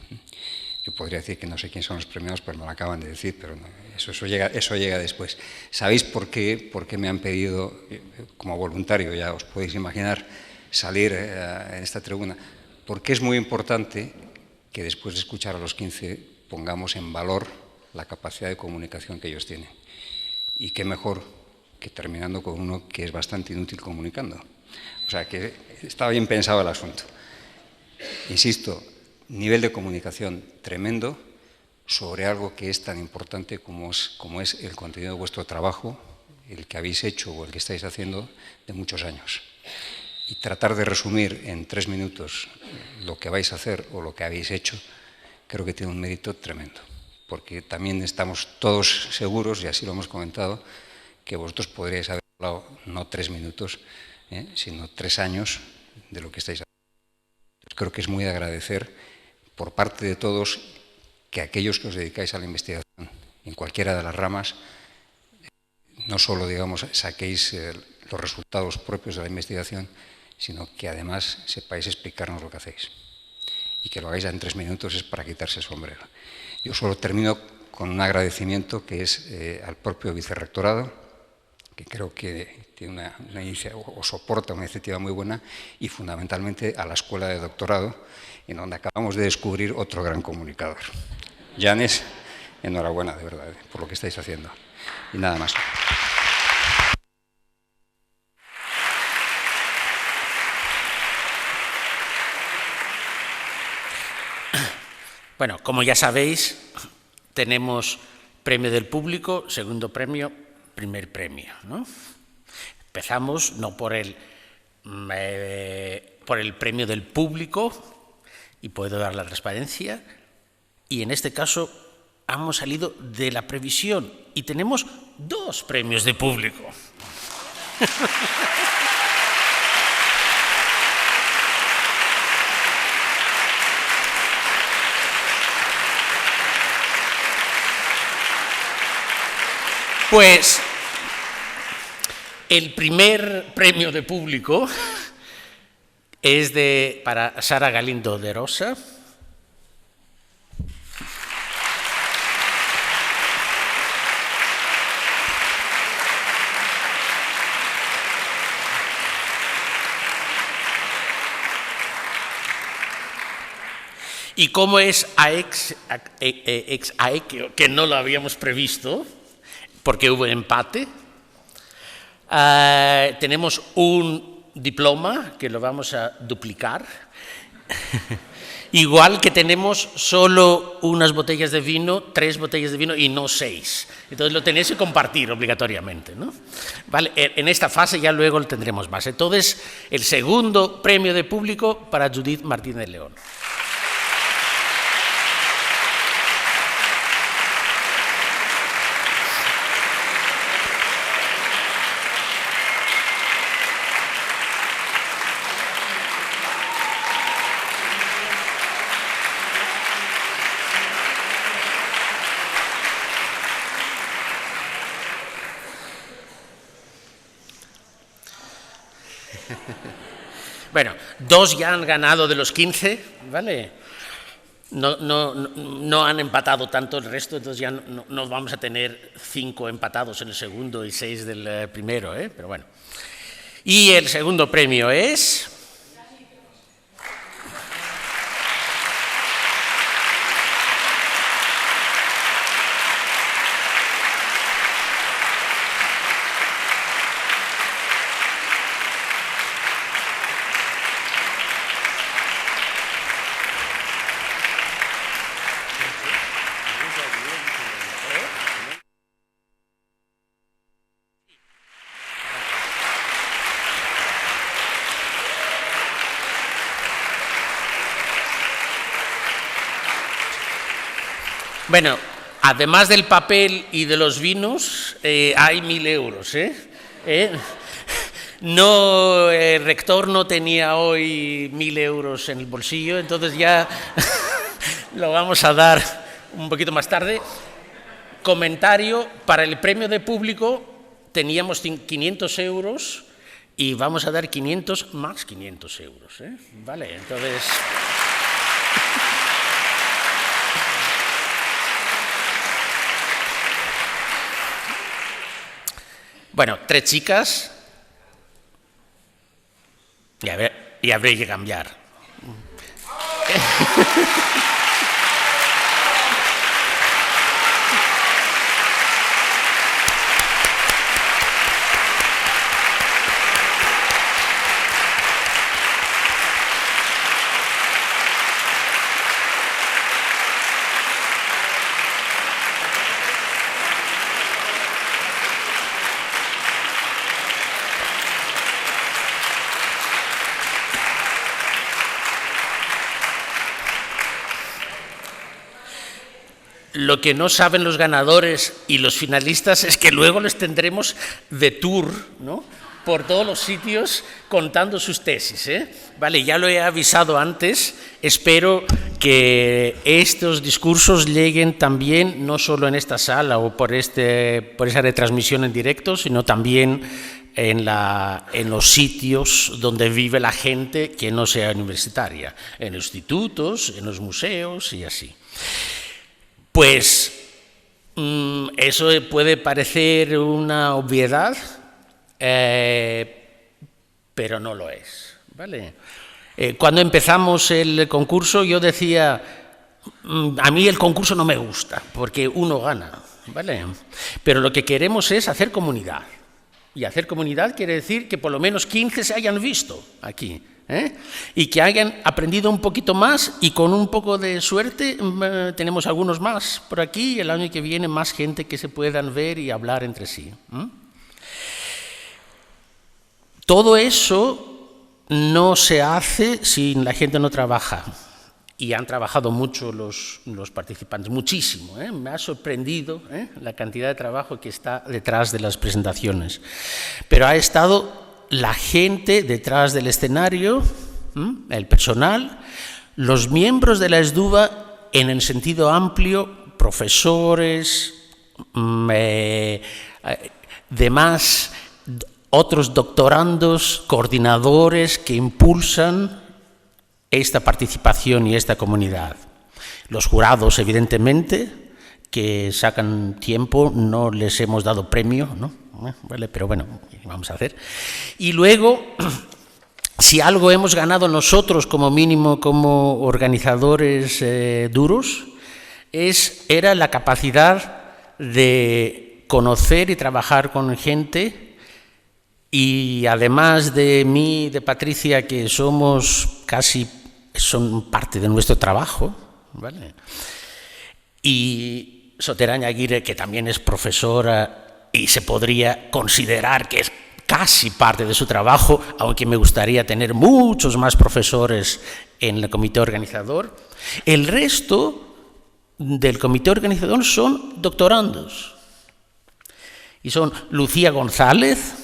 Yo podría decir que no sé quiénes son los premiados, pues me lo acaban de decir, pero no, eso llega después. ¿Sabéis por qué me han pedido, como voluntario, ya os podéis imaginar, salir en esta tribuna? Porque es muy importante que después de escuchar a los 15 pongamos en valor la capacidad de comunicación que ellos tienen. Y qué mejor que terminando con uno que es bastante inútil comunicando. O sea que estaba bien pensado el asunto. Insisto, nivel de comunicación tremendo sobre algo que es tan importante como es el contenido de vuestro trabajo, el que habéis hecho o el que estáis haciendo de muchos años. Y tratar de resumir en 3 minutos lo que vais a hacer o lo que habéis hecho, creo que tiene un mérito tremendo. Porque también estamos todos seguros, y así lo hemos comentado, que vosotros podríais haber hablado no 3 minutos, sino 3 años de lo que estáis haciendo. Creo que es muy de agradecer por parte de todos que aquellos que os dedicáis a la investigación en cualquiera de las ramas, no solo, digamos, saquéis los resultados propios de la investigación, sino que además sepáis explicarnos lo que hacéis. Y que lo hagáis en 3 minutos es para quitarse el sombrero. Yo solo termino con un agradecimiento que es al propio vicerrectorado, que creo que tiene una iniciativa o soporta una iniciativa muy buena, y fundamentalmente a la Escuela de Doctorado, en donde acabamos de descubrir otro gran comunicador. Yanes, enhorabuena, de verdad, por lo que estáis haciendo. Y nada más. Bueno, como ya sabéis, tenemos premio del público, segundo premio, primer premio, ¿no? Empezamos no por el premio del público, y puedo dar la transparencia, y en este caso hemos salido de la previsión y tenemos 2 premios de público. Pues el primer premio de público es para Sara Galindo de Rosa. Y como es ex aequo, que no lo habíamos previsto, porque hubo empate, tenemos un diploma que lo vamos a duplicar, igual que tenemos solo unas botellas de vino, 3 botellas de vino y no 6. Entonces lo tenéis que compartir obligatoriamente, ¿no? Vale, en esta fase ya luego lo tendremos más. Entonces, el segundo premio de público para Judith Martínez León. Bueno, 2 ya han ganado de los 15, ¿vale? No han empatado tanto el resto, entonces ya no vamos a tener 5 empatados en el segundo y 6 del primero, ¿eh? Pero bueno. Y el segundo premio es... Bueno, además del papel y de los vinos, hay 1.000 euros, No, el rector no tenía hoy 1.000 euros en el bolsillo, entonces ya lo vamos a dar un poquito más tarde. Comentario, para el premio de público teníamos 500 euros y vamos a dar 500 más 500 euros, Vale, entonces... Bueno, 3 chicas y habré que cambiar. Lo que no saben los ganadores y los finalistas es que luego les tendremos de tour, ¿no?, por todos los sitios contando sus tesis, Vale, ya lo he avisado antes, espero que estos discursos lleguen también no solo en esta sala o por esa retransmisión en directo, sino también en los sitios donde vive la gente que no sea universitaria, en los institutos, en los museos y así. Pues eso puede parecer una obviedad, pero no lo es, ¿vale? Cuando empezamos el concurso yo decía, a mí el concurso no me gusta, porque uno gana, ¿vale? Pero lo que queremos es hacer comunidad, y hacer comunidad quiere decir que por lo menos 15 se hayan visto aquí, y que hayan aprendido un poquito más y con un poco de suerte tenemos algunos más por aquí y el año que viene más gente que se puedan ver y hablar entre sí. Todo eso no se hace si la gente no trabaja y han trabajado mucho los participantes, muchísimo, me ha sorprendido la cantidad de trabajo que está detrás de las presentaciones, pero ha estado la gente detrás del escenario, el personal, los miembros de la SDUVA en el sentido amplio, profesores, demás otros doctorandos, coordinadores que impulsan esta participación y esta comunidad. Los jurados, evidentemente, que sacan tiempo, no les hemos dado premio, ¿no? Vale, pero bueno, vamos a hacer. Y luego, si algo hemos ganado nosotros como mínimo, como organizadores duros, era la capacidad de conocer y trabajar con gente, y además de mí, de Patricia, que son parte de nuestro trabajo, ¿vale? Y Soteraña Aguirre, que también es profesora y se podría considerar que es casi parte de su trabajo, aunque me gustaría tener muchos más profesores en el comité organizador. El resto del comité organizador son doctorandos. Y son Lucía González,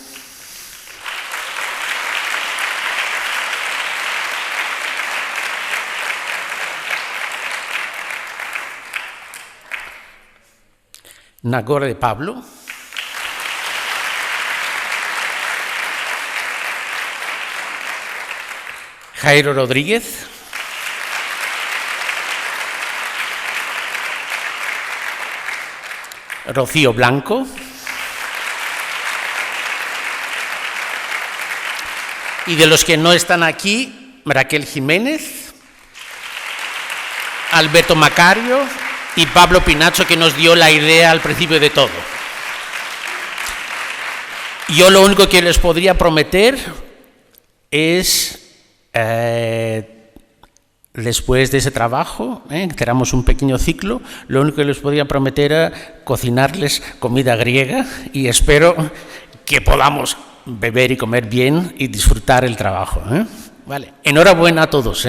Nagore de Pablo, Jairo Rodríguez, Rocío Blanco, y de los que no están aquí, Raquel Jiménez, Alberto Macario y Pablo Pinacho, que nos dio la idea al principio de todo. Yo lo único que les podría prometer es, después de ese trabajo, cerramos un pequeño ciclo, lo único que les podría prometer era cocinarles comida griega, y espero que podamos beber y comer bien y disfrutar el trabajo. Vale. Enhorabuena a todos.